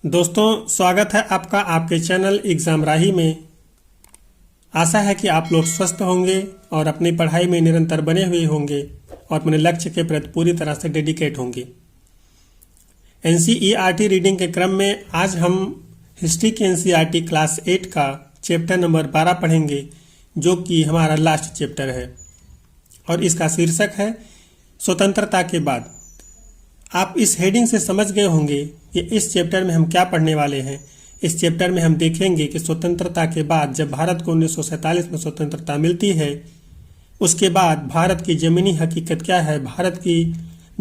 दोस्तों, स्वागत है आपका आपके चैनल एग्जाम राही में। आशा है कि आप लोग स्वस्थ होंगे और अपनी पढ़ाई में निरंतर बने हुए होंगे और अपने लक्ष्य के प्रति पूरी तरह से डेडिकेट होंगे। एनसीईआरटी रीडिंग के क्रम में आज हम हिस्ट्री के एनसीईआरटी क्लास 8 का चैप्टर नंबर 12 पढ़ेंगे, जो कि हमारा लास्ट चैप्टर है और इसका शीर्षक है स्वतंत्रता के बाद। आप इस हेडिंग से समझ गए होंगे कि इस चैप्टर में हम क्या पढ़ने वाले हैं। इस चैप्टर में हम देखेंगे कि स्वतंत्रता के बाद जब भारत को 1947 में स्वतंत्रता मिलती है, उसके बाद भारत की ज़मीनी हकीकत क्या है, भारत की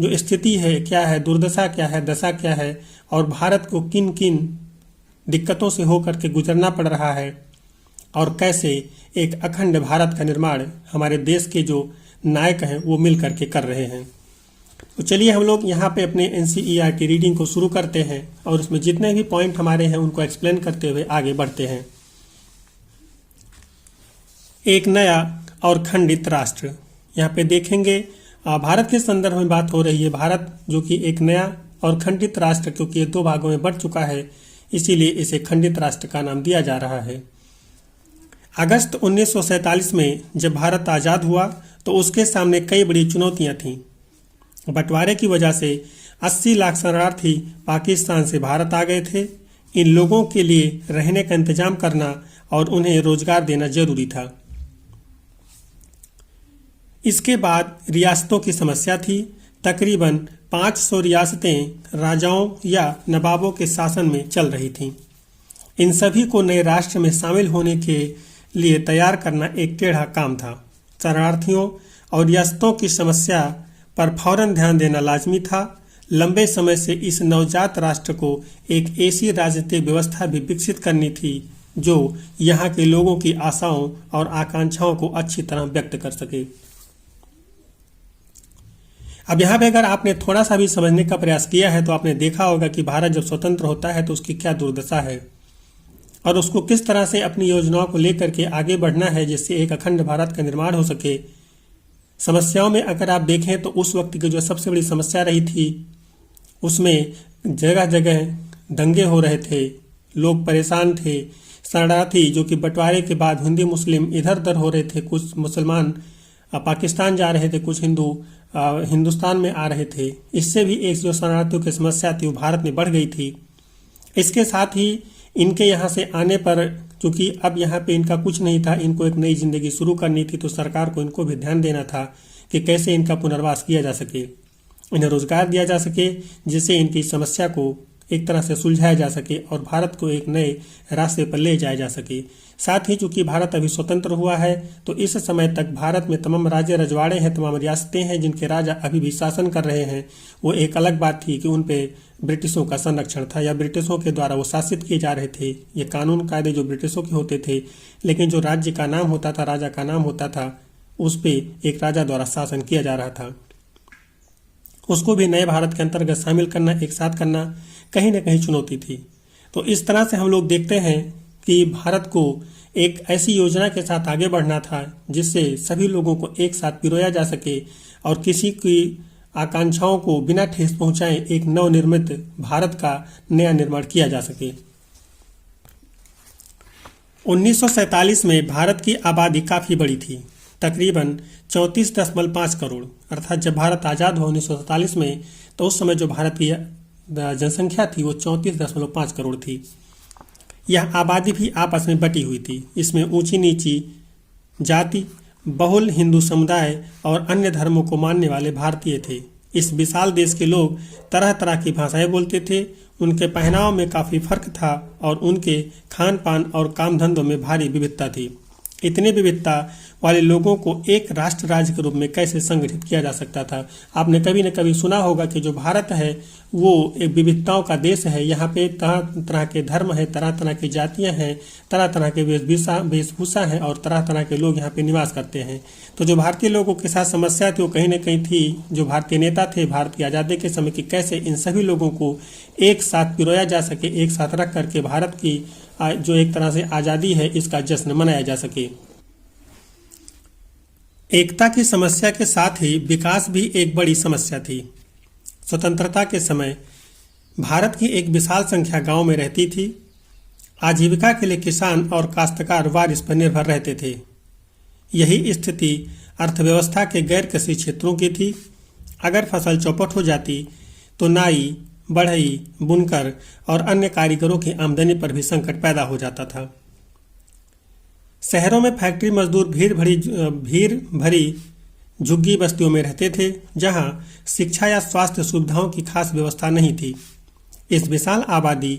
जो स्थिति है क्या है, दुर्दशा क्या है, दशा क्या है और भारत को किन किन दिक्कतों से होकर के गुजरना पड़ रहा है और कैसे एक अखंड भारत का निर्माण हमारे देश के जो नायक हैं वो मिल करके कर रहे हैं। तो चलिए हम लोग यहाँ पे अपने एनसीईआरटी रीडिंग को शुरू करते हैं और उसमें जितने भी पॉइंट हमारे हैं उनको एक्सप्लेन करते हुए आगे बढ़ते हैं। एक नया और खंडित राष्ट्र, यहाँ पे देखेंगे भारत के संदर्भ में बात हो रही है। भारत जो कि एक नया और खंडित राष्ट्र, क्योंकि ये दो भागों में बढ़ चुका है, इसीलिए इसे खंडित राष्ट्र का नाम दिया जा रहा है। अगस्त 1947 में जब भारत आज़ाद हुआ तो उसके सामने कई बड़ी चुनौतियाँ थीं। बंटवारे की वजह से 80 लाख शरणार्थी पाकिस्तान से भारत आ गए थे। इन लोगों के लिए रहने का इंतजाम करना और उन्हें रोजगार देना जरूरी था। इसके बाद रियासतों की समस्या थी। तकरीबन 500 रियासतें राजाओं या नवाबों के शासन में चल रही थीं। इन सभी को नए राष्ट्र में शामिल होने के लिए तैयार करना एक टेढ़ा काम था। शरणार्थियों और रियासतों की समस्या पर फौरन ध्यान देना लाजमी था। लंबे समय से इस नवजात राष्ट्र को एक ऐसी राजनीतिक व्यवस्था भी विकसित करनी थी जो यहाँ के लोगों की आशाओं और आकांक्षाओं को अच्छी तरह व्यक्त कर सके। अब यहाँ पे अगर आपने थोड़ा सा भी समझने का प्रयास किया है तो आपने देखा होगा कि भारत जब स्वतंत्र होता है तो उसकी क्या दुर्दशा है और उसको किस तरह से अपनी योजनाओं को लेकर के आगे बढ़ना है जिससे एक अखंड भारत का निर्माण हो सके। समस्याओं में अगर आप देखें तो उस वक्त की जो सबसे बड़ी समस्या रही थी उसमें जगह जगह दंगे हो रहे थे, लोग परेशान थे। शरणार्थी जो कि बंटवारे के बाद हिंदू मुस्लिम इधर उधर हो रहे थे, कुछ मुसलमान पाकिस्तान जा रहे थे, कुछ हिंदू हिंदुस्तान में आ रहे थे। इससे भी एक जो शरणार्थियों की समस्या थी वो भारत में बढ़ गई थी। इसके साथ ही इनके यहाँ से आने पर चूँकि अब यहाँ पे इनका कुछ नहीं था, इनको एक नई जिंदगी शुरू करनी थी, तो सरकार को इनको भी ध्यान देना था कि कैसे इनका पुनर्वास किया जा सके, इन्हें रोजगार दिया जा सके, जिससे इनकी समस्या को एक तरह से सुलझाया जा सके और भारत को एक नए रास्ते पर ले जाया जा सके। साथ ही चूँकि भारत अभी स्वतंत्र हुआ है तो इस समय तक भारत में तमाम राज्य रजवाड़े हैं, तमाम रियासतें हैं जिनके राजा अभी भी शासन कर रहे हैं। वो एक अलग बात थी कि उन पे ब्रिटिशों का संरक्षण था या ब्रिटिशों के द्वारा वो शासित किए जा रहे थे। ये कानून कायदे जो ब्रिटिशों के होते थे, लेकिन जो राज्य का नाम होता था, राजा का नाम होता था, उस पर एक राजा द्वारा शासन किया जा रहा था। उसको भी नए भारत के अंतर्गत शामिल करना, एक साथ करना कहीं ना कहीं चुनौती थी। तो इस तरह से हम लोग देखते हैं कि भारत को एक ऐसी योजना के साथ आगे बढ़ना था जिससे सभी लोगों को एक साथ पिरोया जा सके और किसी की आकांक्षाओं को बिना ठेस पहुंचाए एक नवनिर्मित भारत का नया निर्माण किया जा सके। 1947 में भारत की आबादी काफ़ी बड़ी थी, तकरीबन 34.5 करोड़। अर्थात जब भारत आज़ाद हुआ 1947 में तो उस समय जो भारत की जनसंख्या थी वो 34.5 करोड़ थी। यह आबादी भी आपस में बटी हुई थी। इसमें ऊंची नीची जाति, बहुल हिंदू समुदाय और अन्य धर्मों को मानने वाले भारतीय थे। इस विशाल देश के लोग तरह तरह की भाषाएं बोलते थे। उनके पहनाव में काफ़ी फर्क था और उनके खान पान और काम धंधों में भारी विविधता थी। इतनी विविधता वाले लोगों को एक राष्ट्र राज्य के रूप में कैसे संगठित किया जा सकता था। आपने कभी न कभी सुना होगा कि जो भारत है वो एक विविधताओं का देश है। यहाँ पे तरह तरह के धर्म है, तरह तरह की जातियाँ हैं, तरह तरह के वेशभूषा है और तरह तरह के लोग यहाँ पे निवास करते हैं। तो जो भारतीय लोगों के साथ समस्या थी वो कहीं न कहीं थी, जो भारतीय नेता थे भारत की आज़ादी के समय की कैसे इन सभी लोगों को एक साथ पिरोया जा सके, एक साथ रख करके भारत की जो एक तरह से आज़ादी है इसका जश्न मनाया जा सके। एकता की समस्या के साथ ही विकास भी एक बड़ी समस्या थी। स्वतंत्रता के समय भारत की एक विशाल संख्या गांव में रहती थी। आजीविका के लिए किसान और काश्तकार वारिस पर निर्भर रहते थे। यही स्थिति अर्थव्यवस्था के गैर कृषि क्षेत्रों की थी। अगर फसल चौपट हो जाती तो नाई, बढ़ई, बुनकर और अन्य कारीगरों की आमदनी पर भी संकट पैदा हो जाता था। शहरों में फैक्ट्री मजदूर भीड़ भरी झुग्गी बस्तियों में रहते थे, जहां शिक्षा या स्वास्थ्य सुविधाओं की खास व्यवस्था नहीं थी। इस विशाल आबादी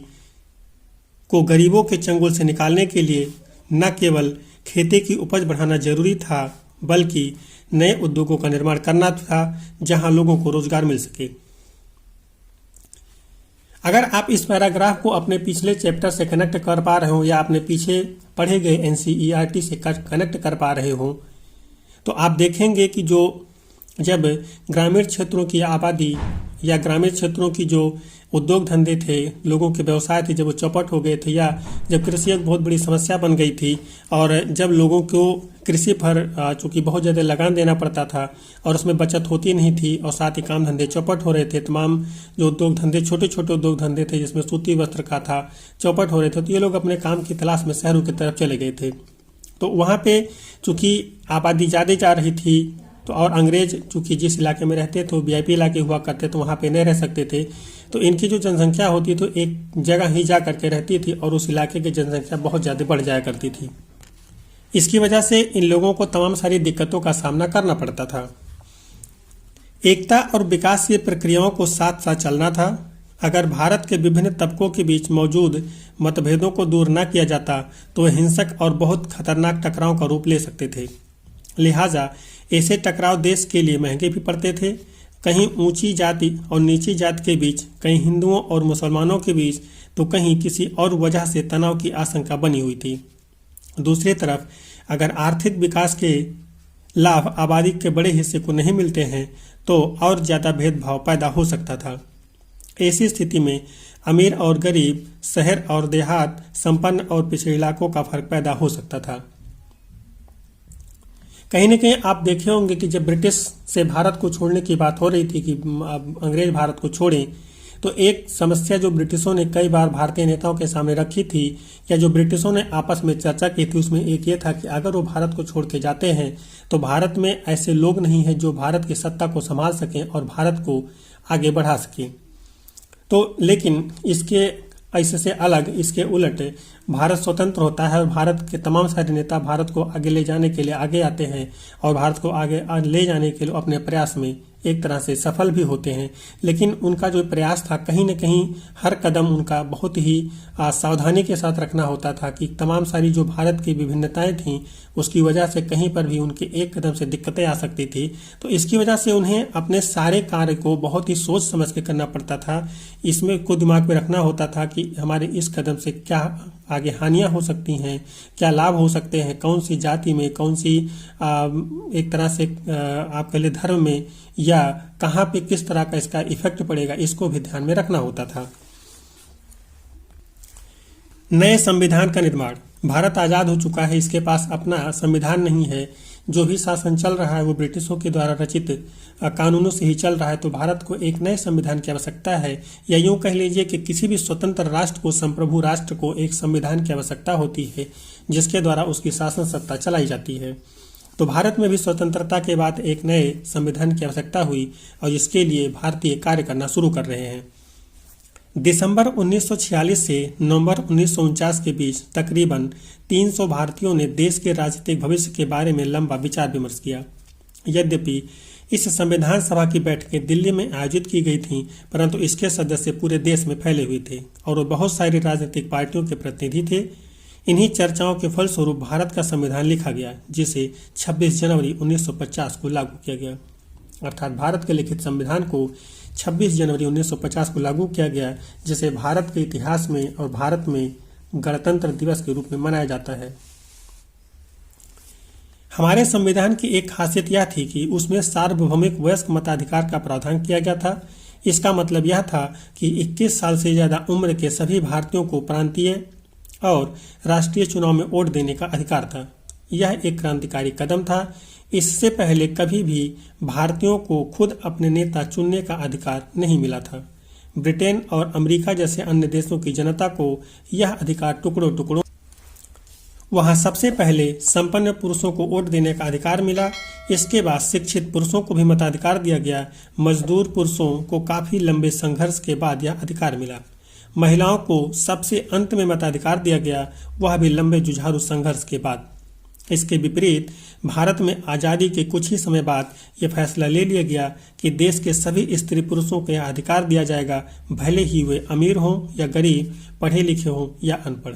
को गरीबों के चंगुल से निकालने के लिए न केवल खेती की उपज बढ़ाना जरूरी था, बल्कि नए उद्योगों का निर्माण करना था जहां लोगों को रोजगार मिल सके। अगर आप इस पैराग्राफ को अपने पिछले चैप्टर से कनेक्ट कर पा रहे हो या अपने पीछे पढ़े गए एनसीईआरटी से कनेक्ट कर पा रहे हो, तो आप देखेंगे कि जब ग्रामीण क्षेत्रों की आबादी या ग्रामीण क्षेत्रों की जो उद्योग धंधे थे, लोगों के व्यवसाय थे, जब वो चौपट हो गए थे या जब कृषि एक बहुत बड़ी समस्या बन गई थी और जब लोगों को कृषि पर चूंकि बहुत ज़्यादा लगान देना पड़ता था और उसमें बचत होती नहीं थी और साथ ही काम धंधे चौपट हो रहे थे, तमाम जो उद्योग धंधे छोटे छोटे उद्योग धंधे थे जिसमें सूती वस्त्र का था, चौपट हो रहे थे, तो ये लोग अपने काम की तलाश में शहरों की तरफ चले गए थे। तो वहाँ पे चूंकि आबादी ज़्यादा जा रही थी तो और अंग्रेज चूंकि जिस इलाके में रहते थे वो वीआईपी इलाके हुआ करते तो वहाँ पे नहीं रह सकते थे, तो इनकी जो जनसंख्या होती तो एक जगह ही जा करके रहती थी और उस इलाके की जनसंख्या बहुत ज़्यादा बढ़ जाया करती थी। इसकी वजह से इन लोगों को तमाम सारी दिक्कतों का सामना करना पड़ता था। एकता और विकास की प्रक्रियाओं को साथ साथ चलना था। अगर भारत के विभिन्न तबकों के बीच मौजूद मतभेदों को दूर न किया जाता तो वह हिंसक और बहुत खतरनाक टकराव का रूप ले सकते थे। लिहाजा ऐसे टकराव देश के लिए महंगे भी पड़ते थे। कहीं ऊंची जाति और नीची जाति के बीच, कहीं हिंदुओं और मुसलमानों के बीच, तो कहीं किसी और वजह से तनाव की आशंका बनी हुई थी। दूसरी तरफ अगर आर्थिक विकास के लाभ आबादी के बड़े हिस्से को नहीं मिलते हैं तो और ज़्यादा भेदभाव पैदा हो सकता था। ऐसी स्थिति में अमीर और गरीब, शहर और देहात, संपन्न और पिछड़े इलाकों का फर्क पैदा हो सकता था। कहीं न कहीं आप देखे होंगे कि जब ब्रिटिश से भारत को छोड़ने की बात हो रही थी कि अंग्रेज भारत को छोड़ें, तो एक समस्या जो ब्रिटिशों ने कई बार भारतीय नेताओं के सामने रखी थी या जो ब्रिटिशों ने आपस में चर्चा की थी, उसमें एक ये था कि अगर वो भारत को छोड़ के जाते हैं तो भारत में ऐसे लोग नहीं हैं जो भारत की सत्ता को संभाल सकें और भारत को आगे बढ़ा सकें। तो लेकिन इसके ऐसे से अलग, इसके उलट भारत स्वतंत्र होता है और भारत के तमाम सारे नेता भारत को आगे ले जाने के लिए आगे आते हैं और भारत को आगे ले जाने के लिए अपने प्रयास में एक तरह से सफल भी होते हैं। लेकिन उनका जो प्रयास था कहीं न कहीं हर कदम उनका बहुत ही सावधानी के साथ रखना होता था कि तमाम सारी जो भारत की विभिन्नताएं थीं उसकी वजह से कहीं पर भी उनके एक कदम से दिक्कतें आ सकती थी। तो इसकी वजह से उन्हें अपने सारे कार्य को बहुत ही सोच समझ के करना पड़ता था। इसमें को दिमाग में रखना होता था कि हमारे इस कदम से क्या आगे हानियां हो सकती हैं, क्या लाभ हो सकते हैं, कौन सी जाति में, कौन सी एक तरह से आप कह ले धर्म में, या कहाँ पे किस तरह का इसका इफेक्ट पड़ेगा, इसको भी ध्यान में रखना होता था। नए संविधान का निर्माण। भारत आज़ाद हो चुका है, इसके पास अपना संविधान नहीं है। जो भी शासन चल रहा है वो ब्रिटिशों के द्वारा रचित कानूनों से ही चल रहा है। तो भारत को एक नए संविधान की आवश्यकता है, या यूं कह लीजिए कि किसी भी स्वतंत्र राष्ट्र को, संप्रभु राष्ट्र को एक संविधान की आवश्यकता होती है जिसके द्वारा उसकी शासन सत्ता चलाई जाती है। तो भारत में भी स्वतंत्रता के बाद एक नए संविधान की आवश्यकता हुई और इसके लिए भारतीय कार्य करना शुरू कर रहे हैं। दिसंबर 1946 से नवंबर 1949 के बीच तकरीबन 300 भारतीयों ने देश के राजनीतिक भविष्य के बारे में लंबा विचार विमर्श किया। यद्यपि इस संविधान सभा की बैठकें दिल्ली में आयोजित की गई थीं, परंतु इसके सदस्य पूरे देश में फैले हुए थे और वो बहुत सारी राजनीतिक पार्टियों के प्रतिनिधि थे। इन्हीं चर्चाओं के फलस्वरूप भारत का संविधान लिखा गया, जिसे 26 जनवरी 1950 को लागू किया गया। अर्थात भारत के लिखित संविधान को 26 जनवरी 1950 को लागू किया गया, जिसे भारत के इतिहास में और भारत में गणतंत्र दिवस के रूप में मनाया जाता है। हमारे संविधान की एक खासियत यह थी कि उसमें सार्वभौमिक वयस्क मताधिकार का प्रावधान किया गया था। इसका मतलब यह था कि 21 साल से ज्यादा उम्र के सभी भारतीयों को प्रांतीय और राष्ट्रीय चुनाव में वोट देने का अधिकार था। यह एक क्रांतिकारी कदम था। इससे पहले कभी भी भारतीयों को खुद अपने नेता चुनने का अधिकार नहीं मिला था। ब्रिटेन और अमेरिका जैसे अन्य देशों की जनता को यह अधिकार टुकड़ों टुकड़ों वहां सबसे पहले संपन्न पुरुषों को वोट देने का अधिकार मिला। इसके बाद शिक्षित पुरुषों को भी मताधिकार दिया गया। मजदूर पुरुषों को काफी लंबे संघर्ष के बाद यह अधिकार मिला। महिलाओं को सबसे अंत में मताधिकार दिया गया, वह भी लंबे जुझारू संघर्ष के बाद। इसके विपरीत भारत में आज़ादी के कुछ ही समय बाद यह फैसला ले लिया गया कि देश के सभी स्त्री पुरुषों को यह अधिकार दिया जाएगा, भले ही वे अमीर हों या गरीब, पढ़े लिखे हों या अनपढ़।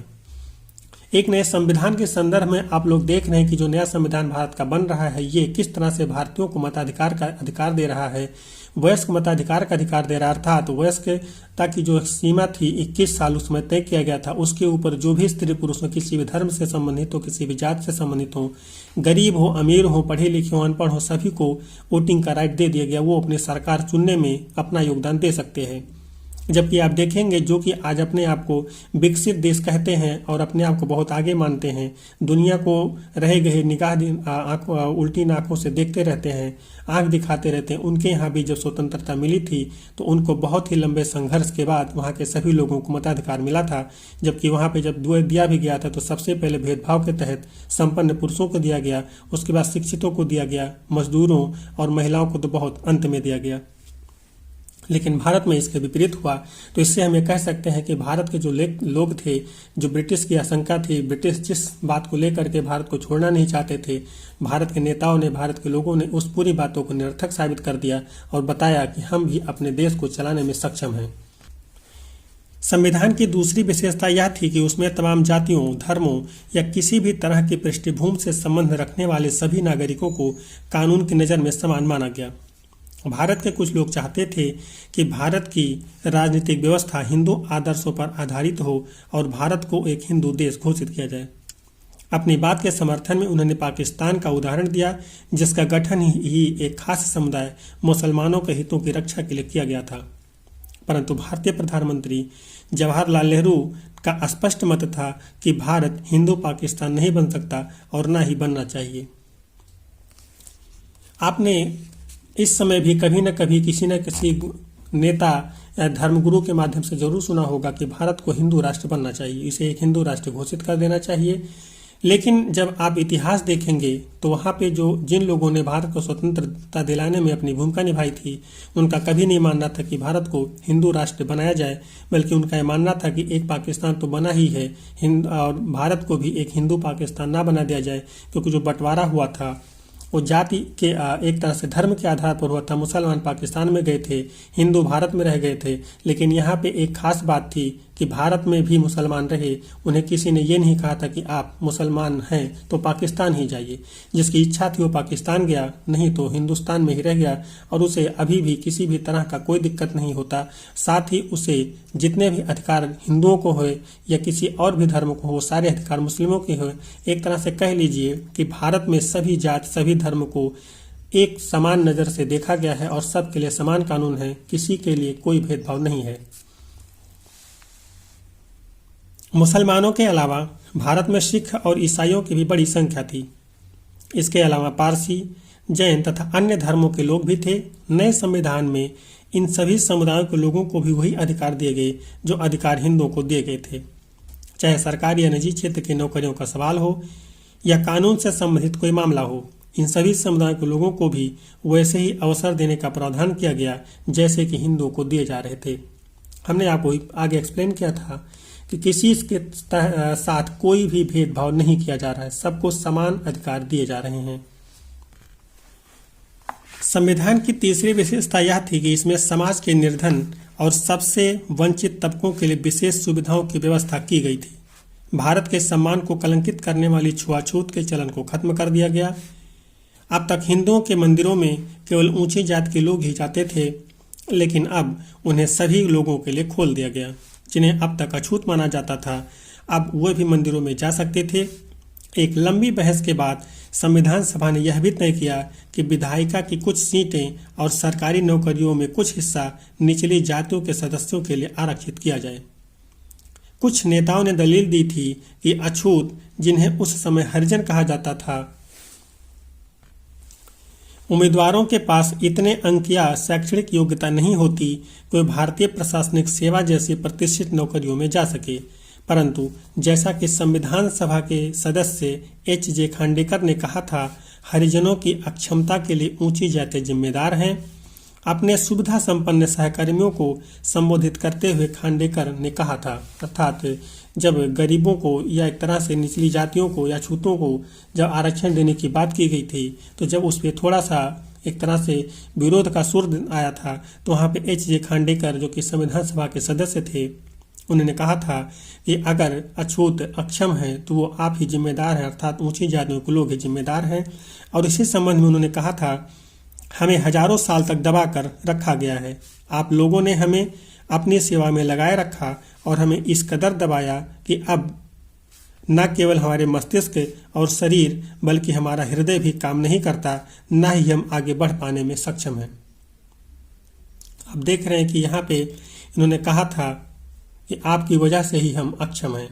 एक नए संविधान के संदर्भ में आप लोग देख रहे हैं कि जो नया संविधान भारत का बन रहा है, ये किस तरह से भारतीयों को मताधिकार का अधिकार दे रहा है। वयस्क मताधिकार का अधिकार दे रहा, अर्थात वयस्कता की जो सीमा थी 21 साल उसमें तय किया गया था, उसके ऊपर जो भी स्त्री पुरुष हो, किसी भी धर्म से संबंधित हो, किसी भी जात से संबंधित हो, गरीब हो, अमीर हो, पढ़े लिखे हो, अनपढ़ हो, सभी को वोटिंग का राइट दे दिया गया। वो अपनी सरकार चुनने में अपना योगदान दे सकते हैं। जबकि आप देखेंगे जो कि आज अपने आप को विकसित देश कहते हैं और अपने आप को बहुत आगे मानते हैं, दुनिया को रहे गए निगाह उल्टी आंखों से देखते रहते हैं, आंख दिखाते रहते हैं, उनके यहाँ भी जब स्वतंत्रता मिली थी तो उनको बहुत ही लंबे संघर्ष के बाद वहाँ के सभी लोगों को मताधिकार मिला था। जबकि वहाँ पे जब दिया भी गया था तो सबसे पहले भेदभाव के तहत संपन्न पुरुषों को दिया गया, उसके बाद शिक्षितों को दिया गया, मजदूरों और महिलाओं को तो बहुत अंत में दिया गया। लेकिन भारत में इसके विपरीत हुआ। तो इससे हम ये कह सकते हैं कि भारत के जो लोग थे, जो ब्रिटिश की आशंका थी, ब्रिटिश जिस बात को लेकर के भारत को छोड़ना नहीं चाहते थे, भारत के नेताओं ने, भारत के लोगों ने उस पूरी बातों को निरर्थक साबित कर दिया और बताया कि हम भी अपने देश को चलाने में सक्षम हैं। संविधान की दूसरी विशेषता यह थी कि उसमें तमाम जातियों, धर्मों या किसी भी तरह की पृष्ठभूमि से संबंध रखने वाले सभी नागरिकों को कानून की नज़र में समान माना गया। भारत के कुछ लोग चाहते थे कि भारत की राजनीतिक व्यवस्था हिंदू आदर्शों पर आधारित हो और भारत को एक हिंदू देश घोषित किया जाए। अपनी बात के समर्थन में उन्होंने पाकिस्तान का उदाहरण दिया, जिसका गठन ही एक खास समुदाय मुसलमानों के हितों की रक्षा के लिए किया गया था। परंतु भारतीय प्रधानमंत्री जवाहरलाल नेहरू का स्पष्ट मत था कि भारत हिंदू पाकिस्तान नहीं बन सकता और न ही बनना चाहिए। आपने इस समय भी कभी न कभी किसी न किसी नेता या धर्मगुरु के माध्यम से जरूर सुना होगा कि भारत को हिंदू राष्ट्र बनना चाहिए, इसे एक हिंदू राष्ट्र घोषित कर देना चाहिए। लेकिन जब आप इतिहास देखेंगे तो वहाँ पे जिन लोगों ने भारत को स्वतंत्रता दिलाने में अपनी भूमिका निभाई थी, उनका कभी नहीं मानना था कि भारत को हिंदू राष्ट्र बनाया जाए, बल्कि उनका यह मानना था कि एक पाकिस्तान तो बना ही है, और भारत को भी एक हिंदू पाकिस्तान ना बना दिया जाए, क्योंकि जो बंटवारा हुआ था वो जाति के एक तरह से धर्म के आधार पर हुआ था। मुसलमान पाकिस्तान में गए थे, हिंदू भारत में रह गए थे, लेकिन यहाँ पे एक खास बात थी कि भारत में भी मुसलमान रहे। उन्हें किसी ने ये नहीं कहा था कि आप मुसलमान हैं तो पाकिस्तान ही जाइए। जिसकी इच्छा थी वो पाकिस्तान गया, नहीं तो हिंदुस्तान में ही रह गया, और उसे अभी भी किसी भी तरह का कोई दिक्कत नहीं होता। साथ ही उसे जितने भी अधिकार हिंदुओं को हो या किसी और भी धर्म को हो, सारे अधिकार मुस्लिमों के हो। एक तरह से कह लीजिए कि भारत में सभी जात, सभी धर्म को एक समान नज़र से देखा गया है और सबके लिए समान कानून है, किसी के लिए कोई भेदभाव नहीं है। मुसलमानों के अलावा भारत में सिख और ईसाइयों की भी बड़ी संख्या थी। इसके अलावा पारसी, जैन तथा अन्य धर्मों के लोग भी थे। नए संविधान में इन सभी समुदायों के लोगों को भी वही अधिकार दिए गए जो अधिकार हिंदुओं को दिए गए थे। चाहे सरकारी या निजी क्षेत्र की नौकरियों का सवाल हो या कानून से संबंधित कोई मामला हो, इन सभी समुदायों के लोगों को भी वैसे ही अवसर देने का प्रावधान किया गया जैसे कि हिंदुओं को दिए जा रहे थे। हमने आपको आगे एक्सप्लेन किया था कि किसी के साथ कोई भी भेदभाव नहीं किया जा रहा है, सबको समान अधिकार दिए जा रहे हैं। संविधान की तीसरी विशेषता यह थी कि इसमें समाज के निर्धन और सबसे वंचित तबकों के लिए विशेष सुविधाओं की व्यवस्था की गई थी। भारत के सम्मान को कलंकित करने वाली छुआछूत के चलन को खत्म कर दिया गया। अब तक हिंदुओं के मंदिरों में केवल ऊंची जात के लोग ही जाते थे, लेकिन अब उन्हें सभी लोगों के लिए खोल दिया गया। जिन्हें अब तक अछूत माना जाता था, अब वे भी मंदिरों में जा सकते थे। एक लंबी बहस के बाद संविधान सभा ने यह भी तय किया कि विधायिका की कुछ सीटें और सरकारी नौकरियों में कुछ हिस्सा निचली जातियों के सदस्यों के लिए आरक्षित किया जाए। कुछ नेताओं ने दलील दी थी कि अछूत, जिन्हें उस समय हरिजन कहा जाता था, उम्मीदवारों के पास इतने अंक या शैक्षणिक योग्यता नहीं होती कि वे भारतीय प्रशासनिक सेवा जैसी प्रतिष्ठित नौकरियों में जा सके, परंतु जैसा कि संविधान सभा के सदस्य एच.जे. खांडेकर ने कहा था, हरिजनों की अक्षमता के लिए ऊंची जातें जिम्मेदार हैं। अपने सुविधा संपन्न सहकर्मियों को संबोधित करते हुए खांडेकर ने कहा था, अर्थात जब गरीबों को या एक तरह से निचली जातियों को या छूतों को जब आरक्षण देने की बात की गई थी, तो जब उस पर थोड़ा सा एक तरह से विरोध का सुर आया था, तो वहाँ पे एच.जे. खांडेकर जो कि संविधान सभा के सदस्य थे, उन्होंने कहा था कि अगर अछूत अक्षम है तो वो आप ही जिम्मेदार हैं, अर्थात ऊंची जातियों के लोग ही जिम्मेदार हैं। और इसी संबंध में उन्होंने कहा था, हमें हजारों साल तक दबा कर रखा गया है, आप लोगों ने हमें अपनी सेवा में लगाए रखा और हमें इस कदर दबाया कि अब न केवल हमारे मस्तिष्क और शरीर बल्कि हमारा हृदय भी काम नहीं करता, न ही हम आगे बढ़ पाने में सक्षम हैं। अब देख रहे हैं कि यहाँ पे इन्होंने कहा था कि आपकी वजह से ही हम अक्षम हैं।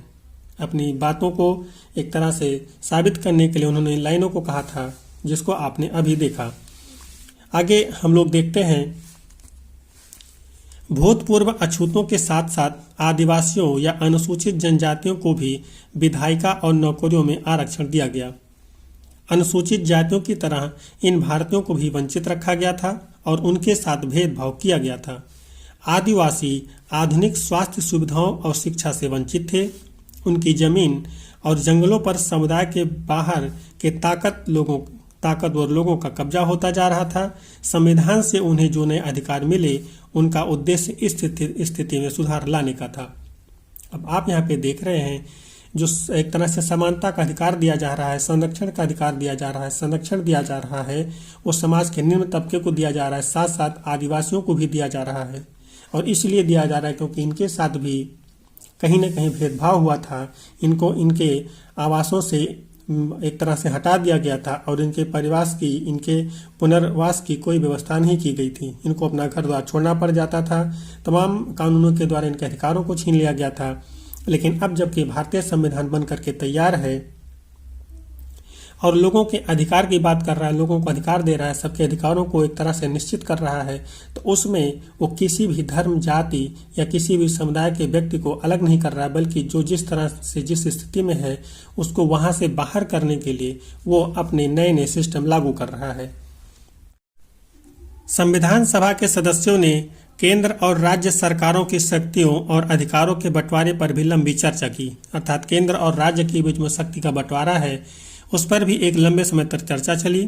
अपनी बातों को एक तरह से साबित करने के लिए उन्होंने इन लाइनों को कहा था, जिसको आपने अभी देखा। आगे हम लोग देखते हैं, भूतपूर्व अछूतों के साथ साथ आदिवासियों या अनुसूचित जनजातियों को भी विधायिका और नौकरियों में आरक्षण दिया गया। अनुसूचित जातियों की तरह इन भारतीयों को भी वंचित रखा गया था और उनके साथ भेदभाव किया गया था। आदिवासी आधुनिक स्वास्थ्य सुविधाओं और शिक्षा से वंचित थे। उनकी जमीन और जंगलों पर समुदाय के बाहर के ताकतवर लोगों का कब्जा होता जा रहा था। संविधान से उन्हें जो नए अधिकार मिले, उनका उद्देश्य इस स्थिति में सुधार लाने का था। अब आप यहाँ पे देख रहे हैं, जो एक तरह से समानता का अधिकार दिया जा रहा है, संरक्षण का अधिकार दिया जा रहा है, संरक्षण दिया जा रहा है, वो समाज के निम्न तबके को दिया जा रहा है, साथ साथ आदिवासियों को भी दिया जा रहा है। और इसलिए दिया जा रहा है क्योंकि इनके साथ भी कहीं न कहीं भेदभाव हुआ था। इनको इनके आवासों से एक तरह से हटा दिया गया था और इनके इनके पुनर्वास की कोई व्यवस्था नहीं की गई थी। इनको अपना घर द्वार छोड़ना पड़ जाता था। तमाम कानूनों के द्वारा इनके अधिकारों को छीन लिया गया था। लेकिन अब जबकि भारतीय संविधान बन करके तैयार है और लोगों के अधिकार की बात कर रहा है, लोगों को अधिकार दे रहा है, सबके अधिकारों को एक तरह से निश्चित कर रहा है, तो उसमें वो किसी भी धर्म, जाति या किसी भी समुदाय के व्यक्ति को अलग नहीं कर रहा है, बल्कि जो जिस तरह से जिस स्थिति में है उसको वहां से बाहर करने के लिए वो अपने नए नए सिस्टम लागू कर रहा है। संविधान सभा के सदस्यों ने केंद्र और राज्य सरकारों की शक्तियों और अधिकारों के बंटवारे पर भी लंबी चर्चा की, अर्थात केंद्र और राज्य के बीच में शक्ति का बंटवारा है, उस पर भी एक लंबे समय तक चर्चा चली।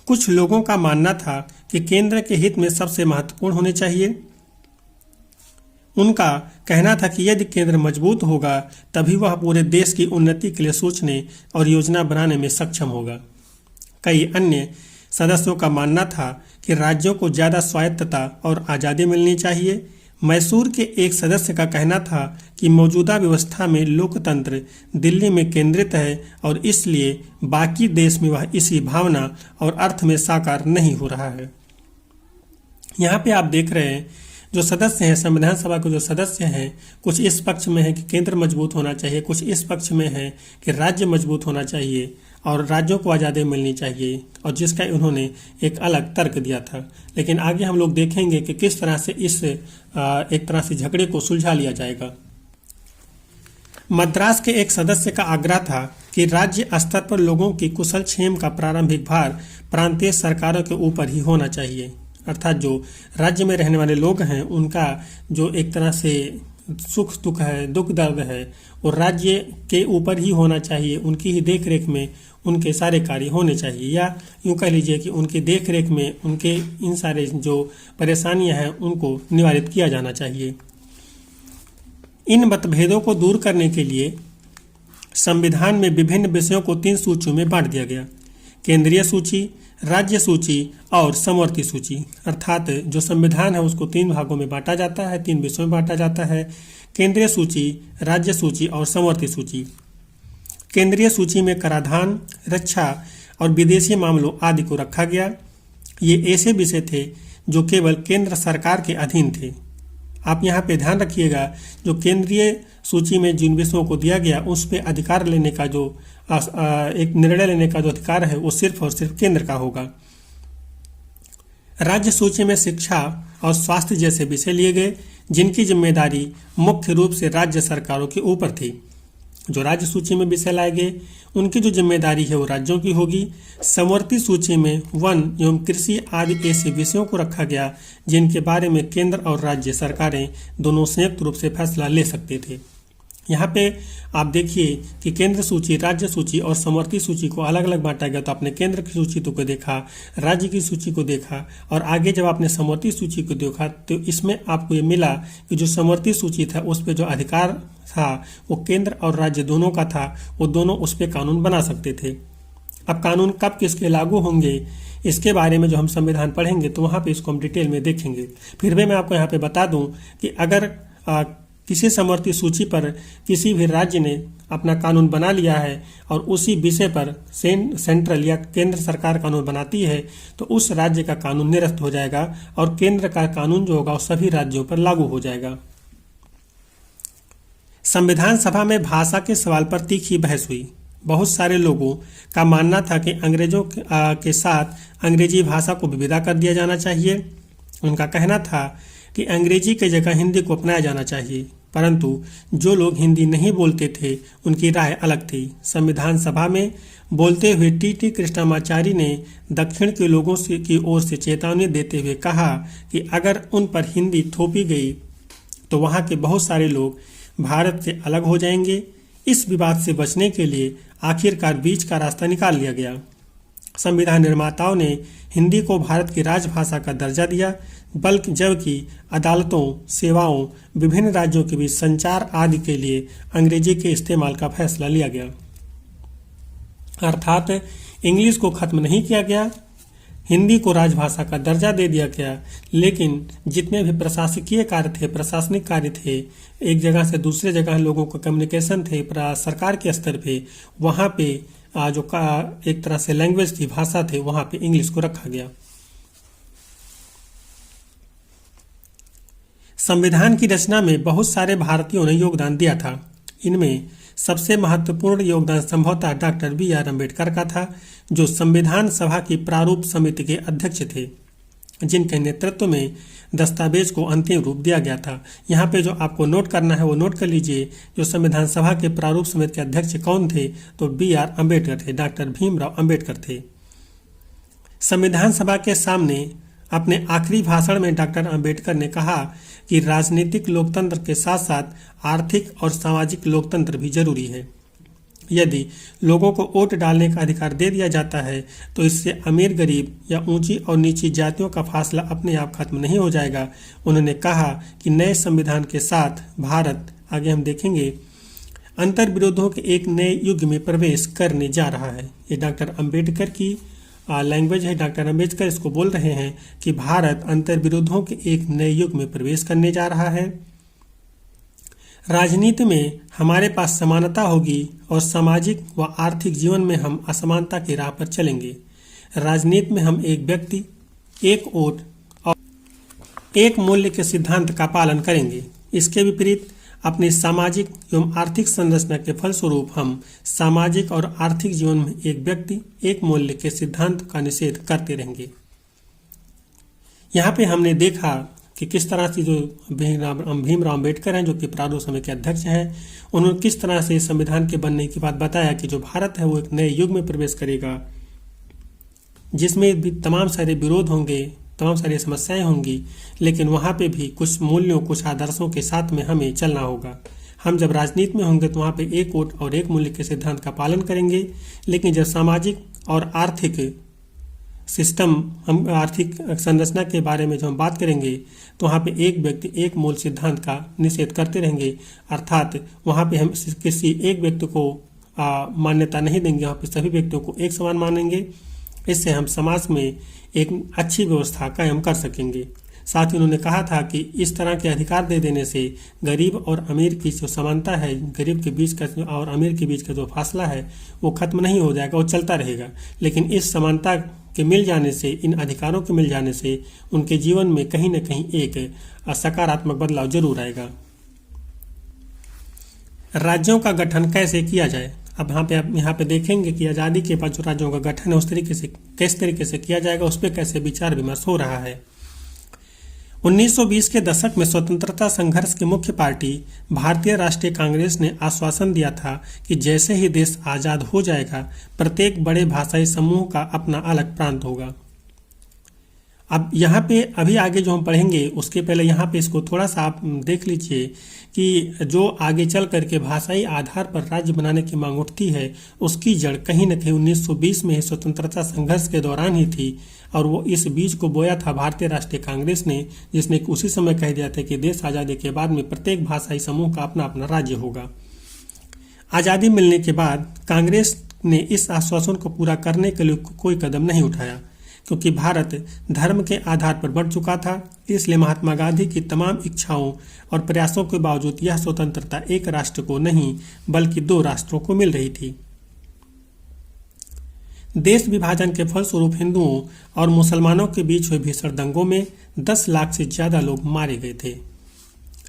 कुछ लोगों का मानना था कि केंद्र के हित में सबसे महत्वपूर्ण होने चाहिए। उनका कहना था कि यदि केंद्र मजबूत होगा तभी वह पूरे देश की उन्नति के लिए सोचने और योजना बनाने में सक्षम होगा। कई अन्य सदस्यों का मानना था कि राज्यों को ज़्यादा स्वायत्तता और आज़ादी मिलनी चाहिए। मैसूर के एक सदस्य का कहना था कि मौजूदा व्यवस्था में लोकतंत्र दिल्ली में केंद्रित है और इसलिए बाकी देश में वह इसी भावना और अर्थ में साकार नहीं हो रहा है। यहाँ पे आप देख रहे हैं, जो सदस्य हैं संविधान सभा के जो सदस्य हैं, कुछ इस पक्ष में है कि केंद्र मजबूत होना चाहिए, कुछ इस पक्ष में है कि राज्य मजबूत होना चाहिए और राज्यों को आज़ादी मिलनी चाहिए, और जिसका उन्होंने एक अलग तर्क दिया था। लेकिन आगे हम लोग देखेंगे कि किस तरह से इस एक तरह से झगड़े को सुलझा लिया जाएगा। मद्रास के एक सदस्य का आग्रह था कि राज्य स्तर पर लोगों की कुशल क्षेम का प्रारंभिक भार प्रांतीय सरकारों के ऊपर ही होना चाहिए, अर्थात जो राज्य में रहने वाले लोग हैं उनका जो एक तरह से सुख दुख है, दुख दर्द है, वो राज्य के ऊपर ही होना चाहिए। उनकी ही देख रेख में उनके सारे कार्य होने चाहिए, या यूँ कह लीजिए कि उनकी देख रेख में उनके इन सारे जो परेशानियां हैं उनको निवारित किया जाना चाहिए। इन मतभेदों को दूर करने के लिए संविधान में विभिन्न विषयों को 3 सूचियों में बांट दिया गया: केंद्रीय सूची, राज्य सूची और समवर्ती सूची। अर्थात जो संविधान है उसको 3 भागों में बांटा जाता है, 3 विषयों में बांटा जाता है: केंद्रीय सूची, राज्य सूची और समवर्ती सूची। केंद्रीय सूची में कराधान, रक्षा और विदेशी मामलों आदि को रखा गया। ये ऐसे विषय थे जो केवल केंद्र सरकार के अधीन थे। आप यहाँ पे ध्यान रखिएगा, जो केंद्रीय सूची में जिन विषयों को दिया गया उस पे अधिकार लेने का जो एक निर्णय लेने का जो अधिकार है वो सिर्फ और सिर्फ केंद्र का होगा। राज्य सूची में शिक्षा और स्वास्थ्य जैसे विषय लिए गए जिनकी जिम्मेदारी मुख्य रूप से राज्य सरकारों के ऊपर थी। जो राज्य सूची में विषय लाए गए उनकी जो जिम्मेदारी है वो राज्यों की होगी। समवर्ती सूची में वन एवं कृषि आदि ऐसे विषयों को रखा गया जिनके बारे में केंद्र और राज्य सरकारें दोनों संयुक्त रूप से फैसला ले सकते थे। यहाँ पे आप देखिए कि केंद्र सूची, राज्य सूची और समवर्ती सूची को अलग अलग बांटा गया। तो आपने केंद्र की सूची को देखा, राज्य की सूची को देखा और आगे जब आपने समवर्ती सूची को देखा तो इसमें आपको ये मिला कि जो समवर्ती सूची था उस पर जो अधिकार था वो केंद्र और राज्य दोनों का था। वो दोनों उस पर कानून बना सकते थे। अब कानून कब किसके लागू होंगे इसके बारे में जो हम संविधान पढ़ेंगे तो वहाँ पे इसको हम डिटेल में देखेंगे। फिर भी मैं आपको यहाँ पे बता दूं कि अगर किसी समवर्ती सूची पर किसी भी राज्य ने अपना कानून बना लिया है और उसी विषय पर सेंट्रल या केंद्र सरकार कानून बनाती है तो उस राज्य का कानून निरस्त हो जाएगा और केंद्र का कानून जो होगा वो सभी राज्यों पर लागू हो जाएगा। संविधान सभा में भाषा के सवाल पर तीखी बहस हुई। बहुत सारे लोगों का मानना था कि अंग्रेजों के साथ अंग्रेजी भाषा को भी विदा कर दिया जाना चाहिए। उनका कहना था कि अंग्रेजी की जगह हिंदी को अपनाया जाना चाहिए, परंतु जो लोग हिंदी नहीं बोलते थे उनकी राय अलग थी। संविधान सभा में बोलते हुए टी कृष्णमाचारी ने दक्षिण के लोगों की ओर से चेतावनी देते हुए कहा कि अगर उन पर हिंदी थोपी गई तो वहाँ के बहुत सारे लोग भारत से अलग हो जाएंगे। इस विवाद से बचने के लिए आखिरकार बीच का रास्ता निकाल लिया गया। संविधान निर्माताओं ने हिंदी को भारत की राजभाषा का दर्जा दिया, बल्कि जबकि अदालतों, सेवाओं, विभिन्न राज्यों के बीच संचार आदि के लिए अंग्रेजी के इस्तेमाल का फैसला लिया गया। अर्थात इंग्लिश को खत्म नहीं किया गया, हिंदी को राजभाषा का दर्जा दे दिया गया, लेकिन जितने भी प्रशासकीय कार्य थे, प्रशासनिक कार्य थे, एक जगह से दूसरे जगह लोगों का कम्युनिकेशन थे सरकार के स्तर पे, वहाँ पे जो एक तरह से लैंग्वेज थी, भाषा थे, वहाँ पे इंग्लिश को रखा गया। संविधान की रचना में बहुत सारे भारतीयों ने योगदान दिया था। इनमें सबसे महत्वपूर्ण योगदान संभवतः डॉक्टर बी.आर. अम्बेडकर का था, जो संविधान सभा की प्रारूप समिति के अध्यक्ष थे, जिनके नेतृत्व में दस्तावेज को अंतिम रूप दिया गया था। यहाँ पे जो आपको नोट करना है वो नोट कर लीजिए। जो संविधान सभा के प्रारूप समिति के अध्यक्ष कौन थे तो बी.आर. अम्बेडकर थे, डॉक्टर भीमराव अम्बेडकर थे। संविधान सभा के सामने अपने आखिरी भाषण में डॉक्टर अम्बेडकर ने कहा कि राजनीतिक लोकतंत्र के साथ साथ आर्थिक और सामाजिक लोकतंत्र भी जरूरी है। यदि लोगों को वोट डालने का अधिकार दे दिया जाता है तो इससे अमीर गरीब या ऊंची और नीची जातियों का फासला अपने आप खत्म नहीं हो जाएगा। उन्होंने कहा कि नए संविधान के साथ भारत, आगे हम देखेंगे, अंतर विरोधों के एक नए युग में प्रवेश करने जा रहा है। ये डॉक्टर अम्बेडकर की लैंग्वेज है। डॉक्टर अम्बेडकर इसको बोल रहे हैं कि भारत अंतर विरोधों के एक नए युग में प्रवेश करने जा रहा है। राजनीति में हमारे पास समानता होगी और सामाजिक व आर्थिक जीवन में हम असमानता की राह पर चलेंगे। राजनीति में हम एक व्यक्ति, एक वोट और एक मूल्य के सिद्धांत का पालन करेंगे। इसके विपरीत अपनी सामाजिक एवं आर्थिक संरचना के फलस्वरूप हम सामाजिक और आर्थिक जीवन में एक व्यक्ति, एक मूल्य के सिद्धांत का निषेध करते रहेंगे। यहाँ पे हमने देखा कि किस तरह से जो भीमराव अम्बेडकर हैं, जो कि प्रारूप समिति के अध्यक्ष हैं, उन्होंने किस तरह से संविधान के बनने की बात बताया कि जो भारत है वो एक नए युग में प्रवेश करेगा, जिसमें भी तमाम सारे विरोध होंगे, तमाम सारी समस्याएं होंगी, लेकिन वहाँ पे भी कुछ मूल्यों, कुछ आदर्शों के साथ में हमें चलना होगा। हम जब राजनीति में होंगे तो वहाँ पे एक वोट और एक मूल्य के सिद्धांत का पालन करेंगे, लेकिन जब सामाजिक और आर्थिक सिस्टम, हम आर्थिक संरचना के बारे में जो हम बात करेंगे तो वहाँ पे एक व्यक्ति, एक मूल सिद्धांत का निषेध करते रहेंगे। अर्थात वहाँ पे हम किसी एक व्यक्ति को मान्यता नहीं देंगे, वहाँ पे सभी व्यक्तियों को एक समान मानेंगे। इससे हम समाज में एक अच्छी व्यवस्था कायम कर सकेंगे। साथ ही उन्होंने कहा था कि इस तरह के अधिकार दे देने से गरीब और अमीर की जो समानता है, गरीब के बीच का और अमीर के बीच का जो फासला है वो खत्म नहीं हो जाएगा, वो चलता रहेगा। लेकिन इस समानता के मिल जाने से, इन अधिकारों के मिल जाने से उनके जीवन में कहीं न कहीं एक सकारात्मक बदलाव जरूर आएगा। राज्यों का गठन कैसे किया जाए? अब यहाँ पे देखेंगे कि आज़ादी के बाद जो राज्यों का गठन है उस तरीके से किस तरीके से किया जाएगा, उस पर कैसे विचार विमर्श हो रहा है। 1920 के दशक में स्वतंत्रता संघर्ष की मुख्य पार्टी भारतीय राष्ट्रीय कांग्रेस ने आश्वासन दिया था कि जैसे ही देश आज़ाद हो जाएगा प्रत्येक बड़े भाषाई समूह का अपना अलग प्रांत होगा। अब यहाँ पे अभी आगे जो हम पढ़ेंगे उसके पहले यहाँ पे इसको थोड़ा सा आप देख लीजिए कि जो आगे चल करके भाषाई आधार पर राज्य बनाने की मांग उठती है उसकी जड़ कहीं न कहीं 1920 में ही स्वतंत्रता संघर्ष के दौरान ही थी, और वो इस बीज को बोया था भारतीय राष्ट्रीय कांग्रेस ने, जिसने उसी समय कह दिया था कि देश आज़ादी के बाद में प्रत्येक भाषाई समूह का अपना अपना राज्य होगा। आज़ादी मिलने के बाद कांग्रेस ने इस आश्वासन को पूरा करने के लिए कोई कदम नहीं उठाया, क्योंकि भारत धर्म के आधार पर बढ़ चुका था। इसलिए महात्मा गांधी की तमाम इच्छाओं और प्रयासों के बावजूद यह स्वतंत्रता एक राष्ट्र को नहीं बल्कि दो राष्ट्रों को मिल रही थी। देश विभाजन के फलस्वरूप हिंदुओं और मुसलमानों के बीच हुए भीषण दंगों में 10 लाख से ज्यादा लोग मारे गए थे।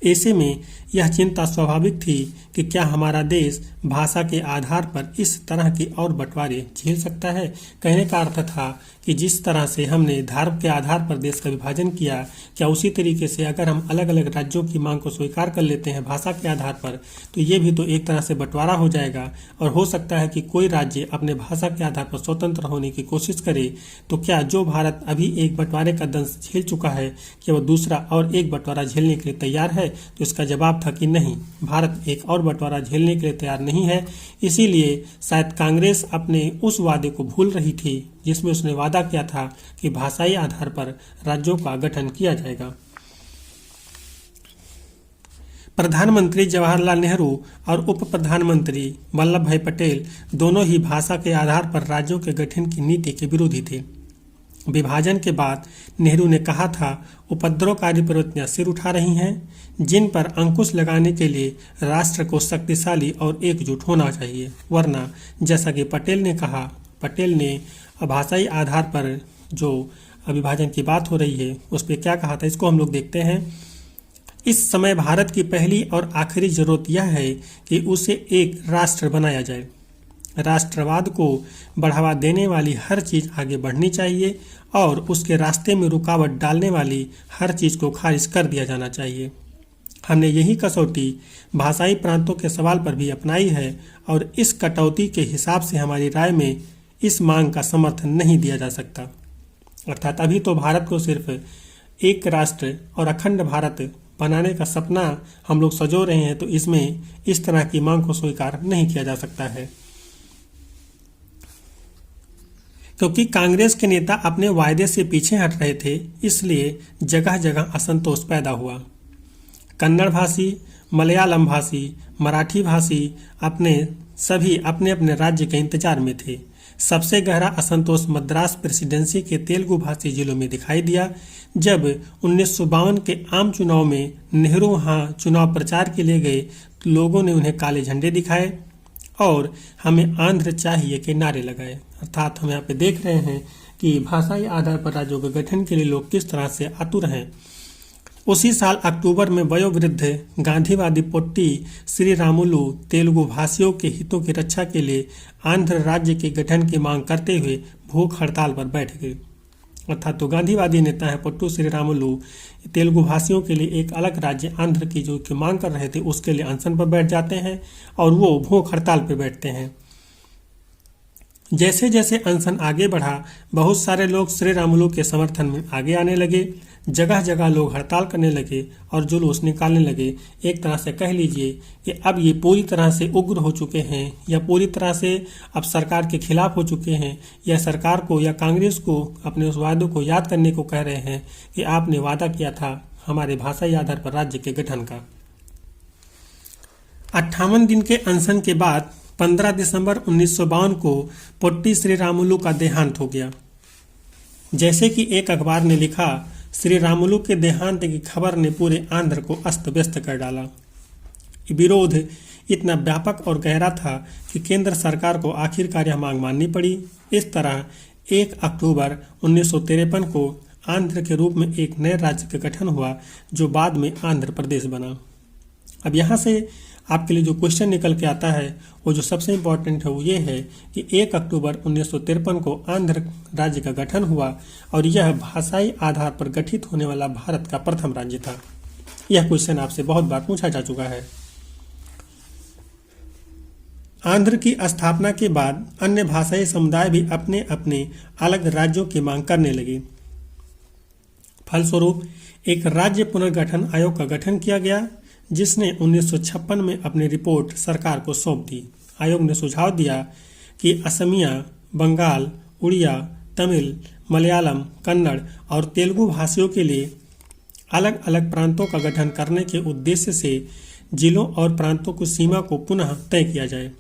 ऐसे में यह चिंता स्वाभाविक थी कि क्या हमारा देश भाषा के आधार पर इस तरह की और बंटवारे झेल सकता है। कहने का अर्थ था कि जिस तरह से हमने धर्म के आधार पर देश का विभाजन किया, क्या उसी तरीके से अगर हम अलग अलग राज्यों की मांग को स्वीकार कर लेते हैं भाषा के आधार पर, तो ये भी तो एक तरह से बंटवारा हो जाएगा और हो सकता है कि कोई राज्य अपने भाषा के आधार पर स्वतंत्र होने की कोशिश करे। तो क्या जो भारत अभी एक बंटवारे का दंश झेल चुका है, क्या वह दूसरा और एक बंटवारा झेलने के लिए तैयार है? तो इसका जवाब था कि नहीं, भारत एक और बंटवारा झेलने के लिए तैयार नहीं है। इसीलिए शायद कांग्रेस अपने उस वादे को भूल रही थी जिसमें उसने वादा किया था कि भाषाई आधार पर राज्यों का गठन किया जाएगा। प्रधानमंत्री जवाहरलाल नेहरू और उप प्रधानमंत्री वल्लभ भाई पटेल दोनों ही भाषा के आधार पर राज्यों के गठन की नीति के विरोधी थे। विभाजन के बाद नेहरू ने कहा था, उपद्रवकारी प्रवृत्तियां सिर उठा रही हैं, जिन पर अंकुश लगाने के लिए राष्ट्र को शक्तिशाली और एकजुट होना चाहिए, वरना जैसा कि पटेल ने कहा, पटेल ने भाषाई आधार पर जो विभाजन की बात हो रही है उस पर क्या कहा था, इसको हम लोग देखते हैं। इस समय भारत की पहली और आखिरी जरूरत यह है कि उसे एक राष्ट्र बनाया जाए। राष्ट्रवाद को बढ़ावा देने वाली हर चीज आगे बढ़नी चाहिए और उसके रास्ते में रुकावट डालने वाली हर चीज को खारिज कर दिया जाना चाहिए। हमने यही कसौटी भाषाई प्रांतों के सवाल पर भी अपनाई है और इस कटौती के हिसाब से हमारी राय में इस मांग का समर्थन नहीं दिया जा सकता। अर्थात अभी तो भारत को सिर्फ एक राष्ट्र और अखंड भारत बनाने का सपना हम लोग सजो रहे हैं, तो इसमें इस तरह की मांग को स्वीकार नहीं किया जा सकता है, क्योंकि कांग्रेस के नेता अपने वायदे से पीछे हट रहे थे। इसलिए जगह जगह असंतोष पैदा हुआ। कन्नड़ भाषी, मलयालम भाषी, मराठी भाषी सभी अपने अपने राज्य के इंतजार में थे। सबसे गहरा असंतोष मद्रास प्रेसिडेंसी के तेलुगु भाषी जिलों में दिखाई दिया। जब 1952 के आम चुनाव में नेहरू वहां चुनाव प्रचार के लिए गए तो लोगों ने उन्हें काले झंडे दिखाए और हमें आंध्र चाहिए के नारे लगाए। अर्थात हम यहाँ पे देख रहे हैं कि भाषाई आधार पर राज्यों के गठन के लिए लोग किस तरह से आतुर हैं। उसी साल अक्टूबर में वयोवृद्ध गांधीवादी पोट्टी श्री रामुलु तेलुगु भाषियों के हितों की रक्षा के लिए आंध्र राज्य के गठन की मांग करते हुए भूख हड़ताल पर बैठ गए। अर्थात तो गांधीवादी नेता है पोट्टू श्री रामुलु तेलुगु भाषियों के लिए एक अलग राज्य आंध्र की जो की मांग कर रहे थे उसके लिए अनशन पर बैठ जाते हैं और वो भूख हड़ताल पर बैठते हैं। जैसे जैसे अनशन आगे बढ़ा, बहुत सारे लोग श्री रामुलु के समर्थन में आगे आने लगे। जगह जगह लोग हड़ताल करने लगे और जुलूस निकालने लगे। एक तरह से कह लीजिए कि अब ये पूरी तरह से उग्र हो चुके हैं या पूरी तरह से अब सरकार के खिलाफ हो चुके हैं, या सरकार को या कांग्रेस को अपने उस वादों को याद करने को कह रहे हैं कि आपने वादा किया था हमारे भाषाई आधार पर राज्य के गठन का। 58 दिन के अनशन के बाद 15 दिसंबर 1952 को पोट्टी श्री रामुलु का देहांत हो गया। जैसे कि एक अखबार ने लिखा, श्री रामुलु के देहांत की खबर ने पूरे आंध्र को अस्त व्यस्त कर डाला। विरोध इतना व्यापक और गहरा था कि केंद्र सरकार को आखिरकार यह मांग माननी पड़ी। इस तरह 1 अक्टूबर 1953 को आंध्र के रूप में एक नए राज्य का गठन हुआ जो बाद में आंध्र प्रदेश बना। अब यहाँ से आपके लिए जो क्वेश्चन निकल के आता है वो जो सबसे इम्पोर्टेंट है वो ये है कि 1 अक्टूबर 1953 को आंध्र राज्य का गठन हुआ और यह भाषाई आधार पर गठित होने वाला भारत का प्रथम राज्य था। यह क्वेश्चन आपसे बहुत बार पूछा जा चुका है। आंध्र की स्थापना के बाद अन्य भाषाई समुदाय भी अपने अपने अलग राज्यों की मांग करने लगे। फलस्वरूप एक राज्य पुनर्गठन आयोग का गठन किया गया, जिसने 1956 में अपनी रिपोर्ट सरकार को सौंप दी। आयोग ने सुझाव दिया कि असमिया, बंगाल, उड़िया, तमिल, मलयालम, कन्नड़ और तेलुगु भाषियों के लिए अलग अलग प्रांतों का गठन करने के उद्देश्य से जिलों और प्रांतों की सीमा को पुनः तय किया जाए।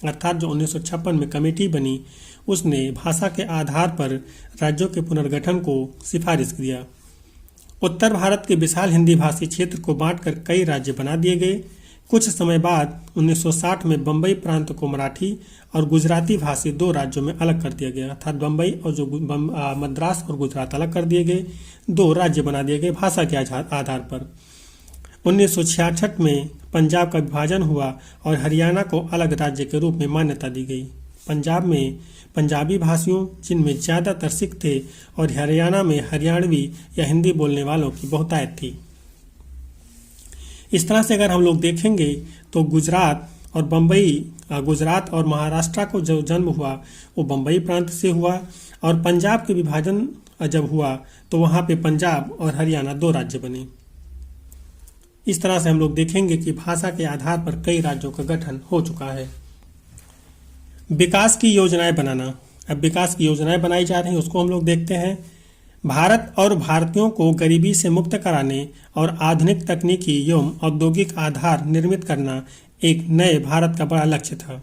अर्थात जो 1956 में कमेटी बनी उसने भाषा के आधार पर राज्यों के पुनर्गठन को सिफारिश किया। उत्तर भारत के विशाल हिंदी भाषी क्षेत्र को बांटकर कई राज्य बना दिए गए। कुछ समय बाद 1960 में बम्बई प्रांत को मराठी और गुजराती भाषी 2 राज्यों में अलग कर दिया गया, अर्थात बम्बई और जो मद्रास और गुजरात अलग कर दिए गए, 2 राज्य बना दिए गए भाषा के आधार पर। 1966 में पंजाब का विभाजन हुआ और हरियाणा को अलग राज्य के रूप में मान्यता दी गई। पंजाब में पंजाबी भाषियों, जिनमें ज़्यादातर सिख थे, और हरियाणा में हरियाणवी या हिंदी बोलने वालों की बहुतायत थी। इस तरह से अगर हम लोग देखेंगे तो गुजरात और महाराष्ट्र को जो जन्म हुआ वो बम्बई प्रांत से हुआ, और पंजाब के विभाजन जब हुआ तो वहाँ पे पंजाब और हरियाणा 2 राज्य बने। इस तरह से हम लोग देखेंगे कि भाषा के आधार पर कई राज्यों का गठन हो चुका है। विकास की योजनाएं बनाना। अब विकास की योजनाएं बनाई जा रही हैं, उसको हम लोग देखते हैं। भारत और भारतीयों को गरीबी से मुक्त कराने और आधुनिक तकनीकी एवं औद्योगिक आधार निर्मित करना एक नए भारत का बड़ा लक्ष्य था।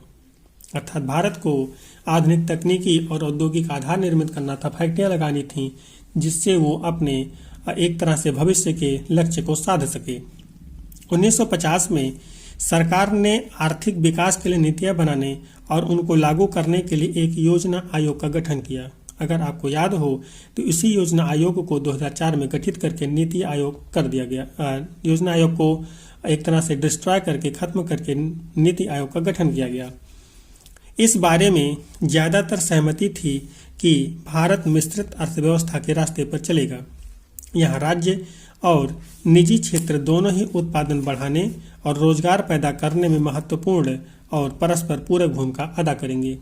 अर्थात भारत को आधुनिक तकनीकी और औद्योगिक आधार निर्मित करना था, फैक्ट्रियां लगानी थी, जिससे वो अपने एक तरह से भविष्य के लक्ष्य को साध सके। 1950 में सरकार ने आर्थिक विकास के लिए नीतियां बनाने और उनको लागू करने के लिए एक योजना आयोग का गठन किया। अगर आपको याद हो तो इसी योजना आयोग को 2004 में गठित करके नीति आयोग कर दिया गया। योजना आयोग को एक तरह से डिस्ट्रॉय करके, खत्म करके नीति आयोग का गठन किया गया। इस बारे में ज़्यादातर सहमति थी कि भारत मिश्रित अर्थव्यवस्था के रास्ते पर चलेगा। यहाँ राज्य और निजी क्षेत्र दोनों ही उत्पादन बढ़ाने और रोजगार पैदा करने में महत्वपूर्ण और परस्पर पूरक भूमिका अदा करेंगे।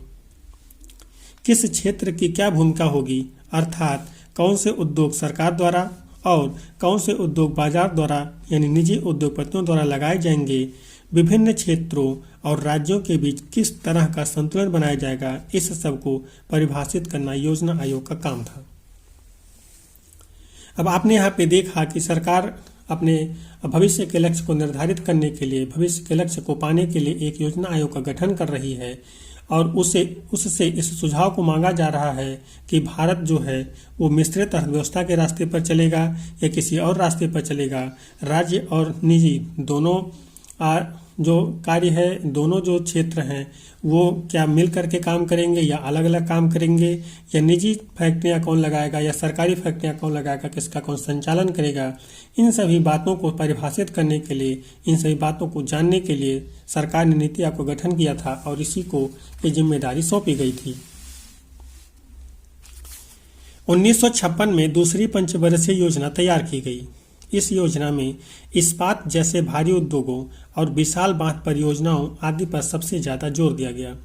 किस क्षेत्र की क्या भूमिका होगी, अर्थात कौन से उद्योग सरकार द्वारा और कौन से उद्योग बाजार द्वारा यानी निजी उद्योगपतियों द्वारा लगाए जाएंगे, विभिन्न क्षेत्रों और राज्यों के बीच किस तरह का संतुलन बनाया जाएगा, इस सब को परिभाषित करना योजना आयोग का काम था। अब आपने यहाँ पे देखा कि सरकार अपने भविष्य के लक्ष्य को निर्धारित करने के लिए, भविष्य के लक्ष्य को पाने के लिए एक योजना आयोग का गठन कर रही है और उससे इस सुझाव को मांगा जा रहा है कि भारत जो है वो मिश्रित अर्थव्यवस्था के रास्ते पर चलेगा या किसी और रास्ते पर चलेगा। राज्य और निजी दोनों जो कार्य है, दोनों जो क्षेत्र हैं वो क्या मिल करके काम करेंगे या अलग अलग काम करेंगे, या निजी फैक्ट्रियां कौन लगाएगा या सरकारी फैक्ट्रियां कौन लगाएगा, किसका कौन संचालन करेगा। इन सभी बातों को परिभाषित करने के लिए, इन सभी बातों को जानने के लिए सरकार ने नीति आयोग का गठन किया था और इसी को ये जिम्मेदारी सौंपी गई थी। 1956 में दूसरी पंचवर्षीय योजना तैयार की गई। इस योजना में इस्पात जैसे भारी उद्योगों और विशाल बांध परियोजनाओं आदि पर सबसे ज्यादा जोर दिया गया।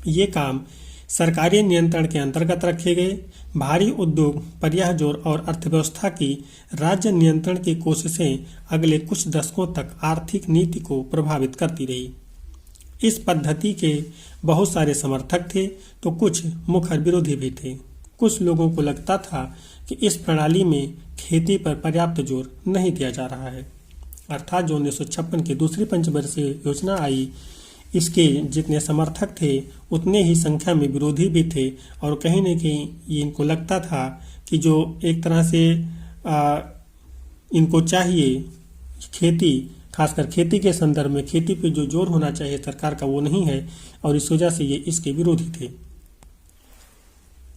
ये काम सरकारी नियंत्रण के अंतर्गत रखे गए। भारी उद्योग पर यह जोर और अर्थव्यवस्था की राज्य नियंत्रण की कोशिशें अगले कुछ दशकों तक आर्थिक नीति को प्रभावित करती रही। इस पद्धति के बहुत सारे समर्थक थे तो कुछ मुखर विरोधी भी थे। कुछ लोगों को लगता था कि इस प्रणाली में खेती पर पर्याप्त जोर नहीं दिया जा रहा है। अर्थात जो 1956 की दूसरी पंचवर्षीय योजना आई, इसके जितने समर्थक थे उतने ही संख्या में विरोधी भी थे और कहीं न कहीं ये इनको लगता था कि जो एक तरह से इनको चाहिए खेती, खासकर खेती के संदर्भ में खेती पे जो जोर होना चाहिए सरकार का, वो नहीं है और इस वजह से ये इसके विरोधी थे।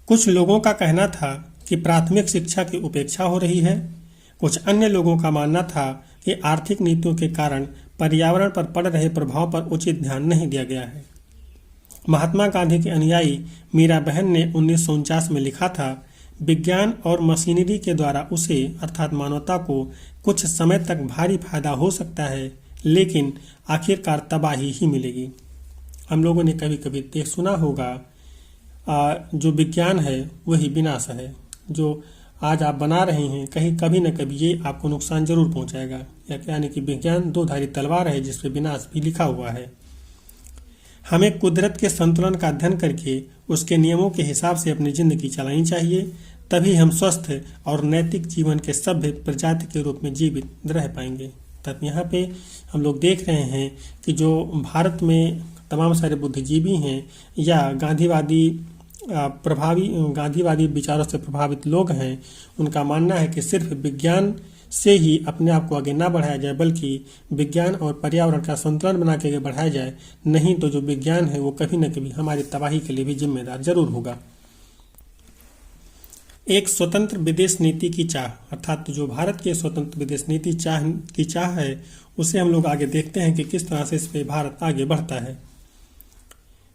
कुछ लोगों का कहना था कि प्राथमिक शिक्षा की उपेक्षा हो रही है। कुछ अन्य लोगों का मानना था कि आर्थिक नीतियों के कारण पर्यावरण पर पड़ रहे प्रभाव पर उचित ध्यान नहीं दिया गया है। महात्मा गांधी के अनुयायी मीरा बहन ने 1949 में लिखा था, विज्ञान और मशीनरी के द्वारा उसे अर्थात मानवता को कुछ समय तक भारी फायदा हो सकता है, लेकिन आखिरकार तबाही ही मिलेगी। हम लोगों ने कभी कभी सुना होगा, जो विज्ञान है वही विनाश है। जो आज आप बना रहे हैं कहीं कभी न कभी ये आपको नुकसान जरूर पहुंचाएगा। यानी कि विज्ञान दो धारी तलवार है जिस पे विनाश भी लिखा हुआ है। हमें कुदरत के संतुलन का अध्ययन करके उसके नियमों के हिसाब से अपनी जिंदगी चलानी चाहिए, तभी हम स्वस्थ और नैतिक जीवन के सभ्य प्रजाति के रूप में जीवित रह पाएंगे। तब यहाँ पे हम लोग देख रहे हैं कि जो भारत में तमाम सारे बुद्धिजीवी हैं या गांधीवादी विचारों से प्रभावित लोग हैं, उनका मानना है कि सिर्फ विज्ञान से ही अपने आप को आगे ना बढ़ाया जाए, बल्कि विज्ञान और पर्यावरण का संतुलन बना के आगे बढ़ाया जाए, नहीं तो जो विज्ञान है वो कभी न कभी हमारी तबाही के लिए भी जिम्मेदार जरूर होगा। एक स्वतंत्र विदेश नीति की चाह, अर्थात जो भारत की स्वतंत्र विदेश नीति की चाह है, उसे हम लोग आगे देखते हैं कि किस तरह से इस पे भारत आगे बढ़ता है।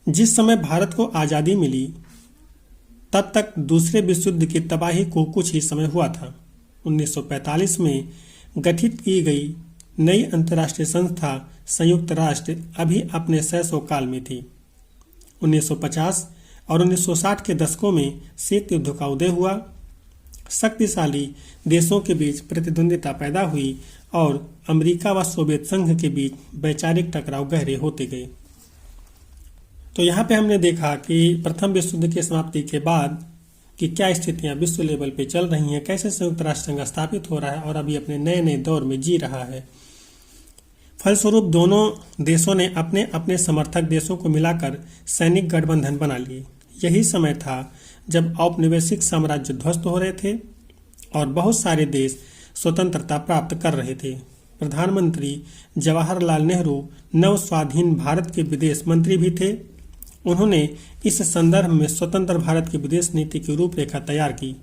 जिस समय भारत को आज़ादी मिली तब तक दूसरे विश्व युद्ध की तबाही को कुछ ही समय हुआ था। 1945 में गठित की गई नई अंतर्राष्ट्रीय संस्था संयुक्त राष्ट्र अभी अपने 600 काल में थी। 1950 और 1960 के दशकों में शीत युद्ध का उदय हुआ। शक्तिशाली देशों के बीच प्रतिद्वंदिता पैदा हुई और अमेरिका व सोवियत संघ के बीच वैचारिक टकराव गहरे होते गए। तो यहाँ पे हमने देखा कि प्रथम विश्व युद्ध की समाप्ति के बाद कि क्या स्थितियां विश्व लेवल पे चल रही हैं, कैसे संयुक्त राष्ट्र संघ स्थापित हो रहा है और अभी अपने नए नए दौर में जी रहा है। फलस्वरूप दोनों देशों ने अपने अपने समर्थक देशों को मिलाकर सैनिक गठबंधन बना लिए। यही समय था जब औपनिवेशिक साम्राज्य ध्वस्त हो रहे थे और बहुत सारे देश स्वतंत्रता प्राप्त कर रहे थे। प्रधानमंत्री जवाहरलाल नेहरू नव स्वाधीन भारत के विदेश मंत्री भी थे। उन्होंने इस संदर्भ में स्वतंत्र भारत की विदेश नीति की रूपरेखा तैयार की।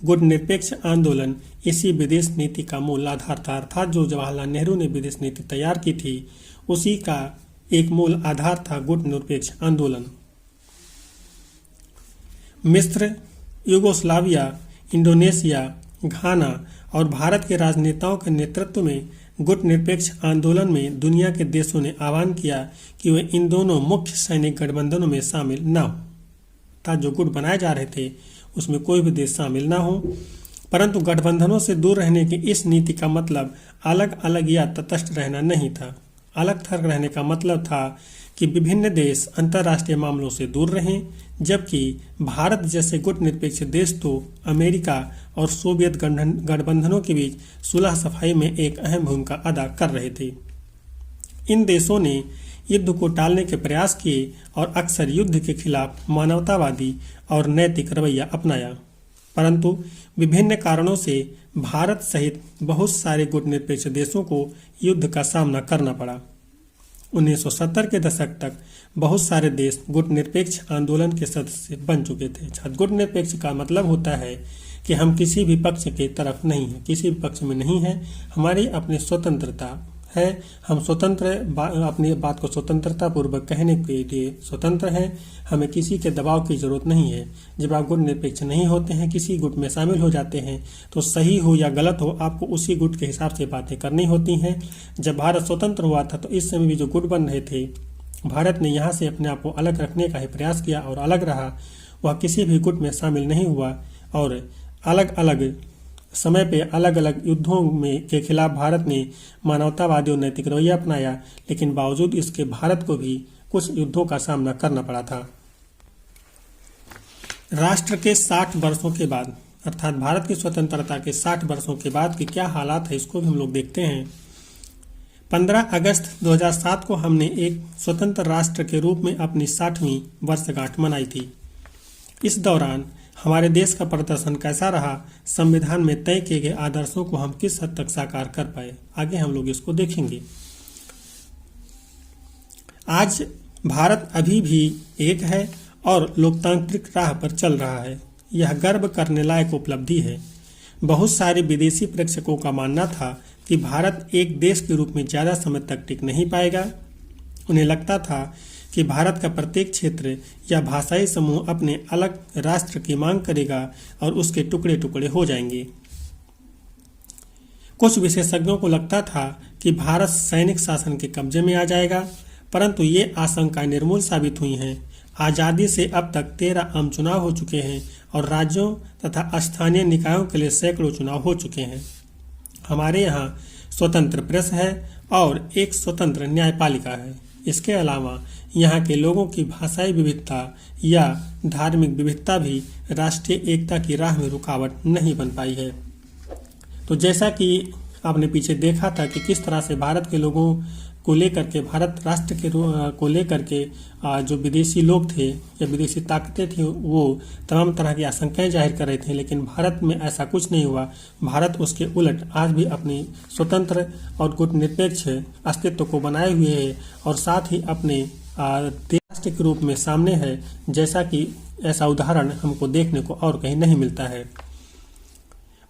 गुटनिरपेक्ष आंदोलन इसी विदेश नीति का मूल आधार था, अर्थात जो जवाहरलाल नेहरू ने विदेश नीति तैयार की थी उसी का एक मूल आधार था गुटनिरपेक्ष आंदोलन। मिस्र, यूगोस्लाविया, इंडोनेशिया, घाना और भारत के राजनेताओं के नेतृत्व में गुटनिरपेक्ष आंदोलन में दुनिया के देशों ने आह्वान किया कि वे इन दोनों मुख्य सैनिक गठबंधनों में शामिल न हो। था जो गुट बनाए जा रहे थे उसमें कोई भी देश शामिल न हो, परंतु गठबंधनों से दूर रहने की इस नीति का मतलब अलग अलग या तटस्थ रहना नहीं था। अलग थलग रहने का मतलब था कि विभिन्न देश अंतर्राष्ट्रीय मामलों से दूर रहें, जबकि भारत जैसे गुटनिरपेक्ष देश तो अमेरिका और सोवियत गठबंधनों के बीच सुलह सफाई में एक अहम भूमिका अदा कर रहे थे। इन देशों ने युद्ध को टालने के प्रयास किए और अक्सर युद्ध के खिलाफ मानवतावादी और नैतिक रवैया अपनाया, परंतु विभिन्न कारणों से भारत सहित बहुत सारे गुटनिरपेक्ष देशों को युद्ध का सामना करना पड़ा। 1970 के दशक तक बहुत सारे देश गुटनिरपेक्ष आंदोलन के सदस्य बन चुके थे। गुटनिरपेक्ष का मतलब होता है कि हम किसी भी पक्ष के तरफ नहीं हैं, किसी भी पक्ष में नहीं है, हमारी अपनी स्वतंत्रता है, हम स्वतंत्र अपनी बात को स्वतंत्रता पूर्वक कहने के लिए स्वतंत्र हैं, हमें किसी के दबाव की जरूरत नहीं है। जब आप गुटनिरपेक्ष नहीं होते हैं, किसी गुट में शामिल हो जाते हैं, तो सही हो या गलत हो आपको उसी गुट के हिसाब से बातें करनी होती हैं। जब भारत स्वतंत्र हुआ था तो इस समय भी जो गुट बन रहे थे, भारत ने यहाँ से अपने आप को अलग रखने का ही प्रयास किया और अलग रहा, वह किसी भी गुट में शामिल नहीं हुआ और अलग अलग समय पे अलग अलग युद्धों में के खिलाफ भारत ने मानवतावादी और नैतिक रवैया अपनाया, लेकिन बावजूद इसके भारत को भी कुछ युद्धों का सामना करना पड़ा था। राष्ट्र के 60 वर्षों के बाद, अर्थात भारत की स्वतंत्रता के 60 वर्षों के बाद के क्या हालात है इसको भी हम लोग देखते हैं। 15 अगस्त 2007 को हमने एक स्वतंत्र राष्ट्र के रूप में अपनी 60वीं वर्षगांठ मनाई थी। इस दौरान हमारे देश का प्रदर्शन कैसा रहा, संविधान में तय किए गए आदर्शों को हम किस हद तक साकार कर पाए, आगे हम लोग इसको देखेंगे। आज भारत अभी भी एक है और लोकतांत्रिक राह पर चल रहा है। यह गर्व करने लायक उपलब्धि है। बहुत सारे विदेशी प्रेक्षकों का मानना था कि भारत एक देश के रूप में ज़्यादा समय तक टिक नहीं पाएगा। उन्हें लगता था कि भारत का प्रत्येक क्षेत्र या भाषाई समूह अपने अलग राष्ट्र की मांग करेगा और उसके टुकड़े टुकड़े हो जाएंगे। कुछ विशेषज्ञों को लगता था कि भारत सैनिक शासन के कब्जे में आ जाएगा, परंतु ये आशंकाएं निर्मूल साबित हुई हैं। आज़ादी से अब तक 13 आम चुनाव हो चुके हैं और राज्यों तथा स्थानीय निकायों के लिए सैकड़ों चुनाव हो चुके हैं। हमारे यहाँ स्वतंत्र प्रेस है और एक स्वतंत्र न्यायपालिका है। इसके अलावा यहाँ के लोगों की भाषाई विविधता या धार्मिक विविधता भी राष्ट्रीय एकता की राह में रुकावट नहीं बन पाई है। तो जैसा कि आपने पीछे देखा था कि किस तरह से भारत के लोगों को लेकर के, भारत राष्ट्र के को लेकर के जो विदेशी लोग थे या विदेशी ताकतें थी वो तमाम तरह की आशंकाएं जाहिर कर रहे थे, लेकिन भारत में ऐसा कुछ नहीं हुआ। भारत उसके उलट आज भी अपनी स्वतंत्र और गुटनिरपेक्ष अस्तित्व को बनाए हुए है और साथ ही अपने राष्ट्र के रूप में सामने है, जैसा कि ऐसा उदाहरण हमको देखने को और कहीं नहीं मिलता है।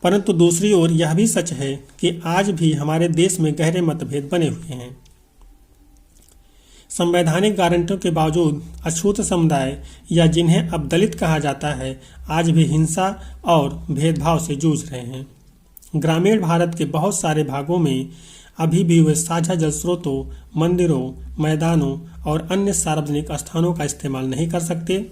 परंतु दूसरी ओर यह भी सच है कि आज भी हमारे देश में गहरे मतभेद बने हुए हैं। संवैधानिक गारंटियों के बावजूद अछूत समुदाय या जिन्हें अब दलित कहा जाता है आज भी हिंसा और भेदभाव से जूझ रहे हैं। ग्रामीण भारत के बहुत सारे भागों में अभी भी वे साझा जल स्रोतों, मंदिरों, मैदानों और अन्य सार्वजनिक स्थानों का इस्तेमाल नहीं कर सकते।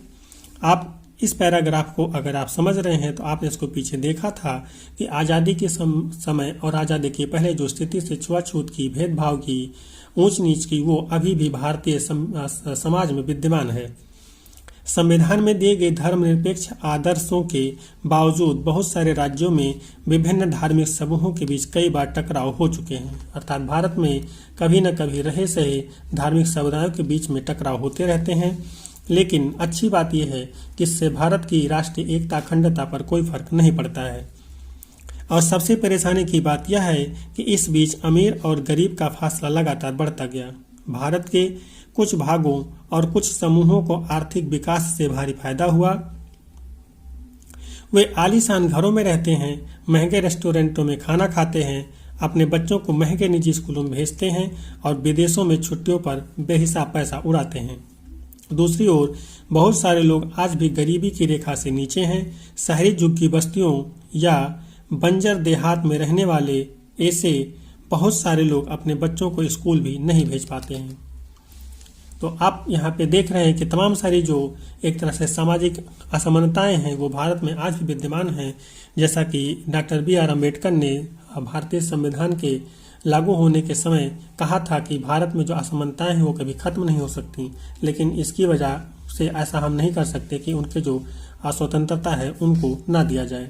आप इस पैराग्राफ को अगर आप समझ रहे हैं तो आपने इसको पीछे देखा था कि आज़ादी के समय और आज़ादी के पहले जो स्थिति से छुआछूत की, भेदभाव की, ऊंच नीच की, वो अभी भी भारतीय समाज में विद्यमान है। संविधान में दिए गए धर्मनिरपेक्ष आदर्शों के बावजूद बहुत सारे राज्यों में विभिन्न धार्मिक समूहों के बीच कई बार टकराव हो चुके हैं। अर्थात भारत में कभी न कभी रहे सहे धार्मिक समुदायों के बीच में टकराव होते रहते हैं। लेकिन अच्छी बात यह है कि इससे भारत की राष्ट्रीय एकता, अखंडता पर कोई फर्क नहीं पड़ता है। और सबसे परेशानी की बात यह है कि इस बीच अमीर और गरीब का फासला लगातार बढ़ता गया। भारत के कुछ भागों और कुछ समूहों को आर्थिक विकास से भारी फायदा हुआ। वे आलीशान घरों में रहते हैं, महंगे रेस्टोरेंटों में खाना खाते हैं, अपने बच्चों को महंगे निजी स्कूलों में भेजते हैं और विदेशों में छुट्टियों पर बेहिसाब पैसा उड़ाते हैं। दूसरी ओर बहुत सारे लोग आज भी गरीबी की रेखा से नीचे हैं। शहरी झुग्गी बस्तियों या बंजर देहात में रहने वाले ऐसे बहुत सारे लोग अपने बच्चों को स्कूल भी नहीं भेज पाते हैं। तो आप यहाँ पे देख रहे हैं कि तमाम सारी जो एक तरह से सामाजिक असमानताएं हैं वो भारत में आज भी विद्यमान हैं। जैसा कि डॉक्टर BR अम्बेडकर ने भारतीय संविधान के लागू होने के समय कहा था कि भारत में जो असमानताएं हैं वो कभी खत्म नहीं हो सकती, लेकिन इसकी वजह से ऐसा हम नहीं कर सकते कि उनके जो स्वतंत्रता है उनको ना दिया जाए।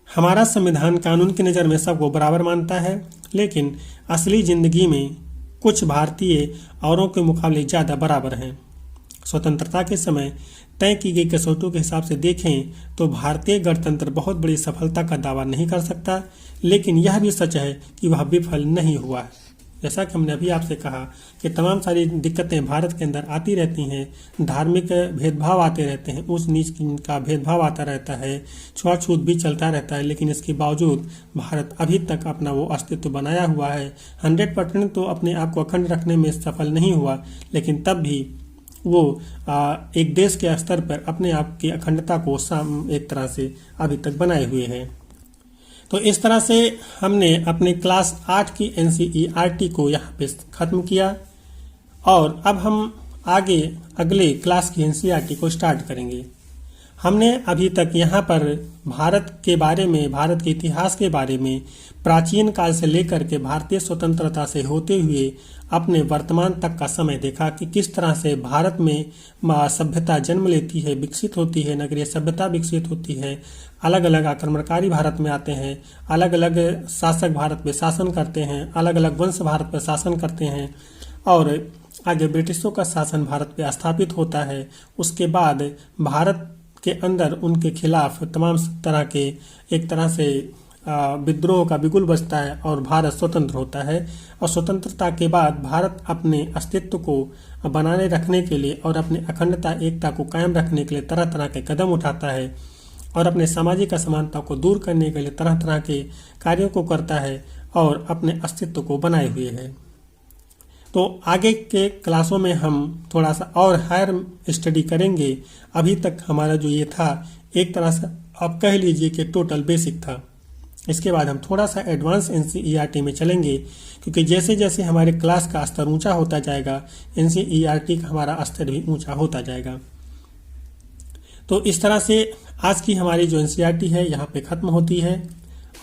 हमारा संविधान कानून की नज़र में सबको बराबर मानता है, लेकिन असली जिंदगी में कुछ भारतीय औरों के मुकाबले ज़्यादा बराबर हैं। स्वतंत्रता के समय तय की गई कसौटियों के हिसाब से देखें तो भारतीय गणतंत्र बहुत बड़ी सफलता का दावा नहीं कर सकता, लेकिन यह भी सच है कि वह विफल नहीं हुआ है। जैसा कि हमने अभी आपसे कहा कि तमाम सारी दिक्कतें भारत के अंदर आती रहती हैं, धार्मिक भेदभाव आते रहते हैं, ऊंच नीच का भेदभाव आता रहता है, छुआछूत भी चलता रहता है, लेकिन इसके बावजूद भारत अभी तक अपना वो अस्तित्व बनाया हुआ है। 100% तो अपने आप को अखंड रखने में सफल नहीं हुआ, लेकिन तब भी वो एक देश के स्तर पर अपने आप की अखंडता को एक तरह से अभी तक बनाए हुए हैं। तो इस तरह से हमने अपने क्लास 8 की NCERT को यहाँ पे ख़त्म किया और अब हम आगे अगले क्लास की NCERT को स्टार्ट करेंगे। हमने अभी तक यहाँ पर भारत के बारे में, भारत के इतिहास के बारे में, प्राचीन काल से लेकर के भारतीय स्वतंत्रता से होते हुए अपने वर्तमान तक का समय देखा कि किस तरह से भारत में सभ्यता जन्म लेती है, विकसित होती है, नगरीय सभ्यता विकसित होती है, अलग अलग आक्रमणकारी भारत में आते हैं, अलग अलग शासक भारत पे शासन करते हैं, अलग अलग वंश भारत पर शासन करते हैं और आगे ब्रिटिशों का शासन भारत पे स्थापित होता है। उसके बाद भारत के अंदर उनके खिलाफ तमाम तरह के एक तरह से विद्रोह का बिगुल बजता है और भारत स्वतंत्र होता है। और स्वतंत्रता के बाद भारत अपने अस्तित्व को बनाने रखने के लिए और अपने अखंडता, एकता को कायम रखने के लिए तरह तरह के कदम उठाता है और अपने सामाजिक असमानता को दूर करने के लिए तरह तरह के कार्यों को करता है और अपने अस्तित्व को बनाए हुए है। तो आगे के क्लासों में हम थोड़ा सा और हायर स्टडी करेंगे। अभी तक हमारा जो ये था एक तरह से आप कह लीजिए कि टोटल बेसिक था। इसके बाद हम थोड़ा सा एडवांस एनसीईआरटी में चलेंगे, क्योंकि जैसे जैसे हमारे क्लास का स्तर ऊंचा होता जाएगा एनसीईआरटी का हमारा स्तर भी ऊंचा होता जाएगा। तो इस तरह से आज की हमारी जो एनसीईआरटी है यहाँ पे खत्म होती है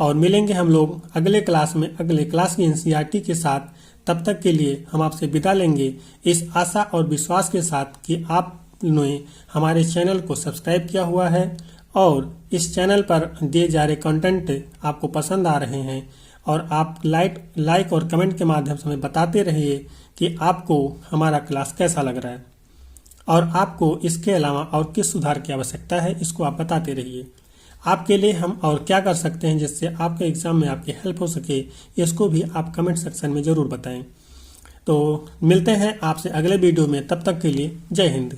और मिलेंगे हम लोग अगले क्लास में अगले क्लास की एनसीईआरटी के साथ। तब तक के लिए हम आपसे विदा लेंगे इस आशा और विश्वास के साथ कि आपने हमारे चैनल को सब्सक्राइब किया हुआ है और इस चैनल पर दिए जा रहे कंटेंट आपको पसंद आ रहे हैं और आप लाइक और कमेंट के माध्यम से हमें बताते रहिए कि आपको हमारा क्लास कैसा लग रहा है और आपको इसके अलावा और किस सुधार की आवश्यकता है, इसको आप बताते रहिए। आपके लिए हम और क्या कर सकते हैं जिससे आपके एग्जाम में आपकी हेल्प हो सके, इसको भी आप कमेंट सेक्शन में ज़रूर बताएं। तो मिलते हैं आपसे अगले वीडियो में, तब तक के लिए जय हिंद।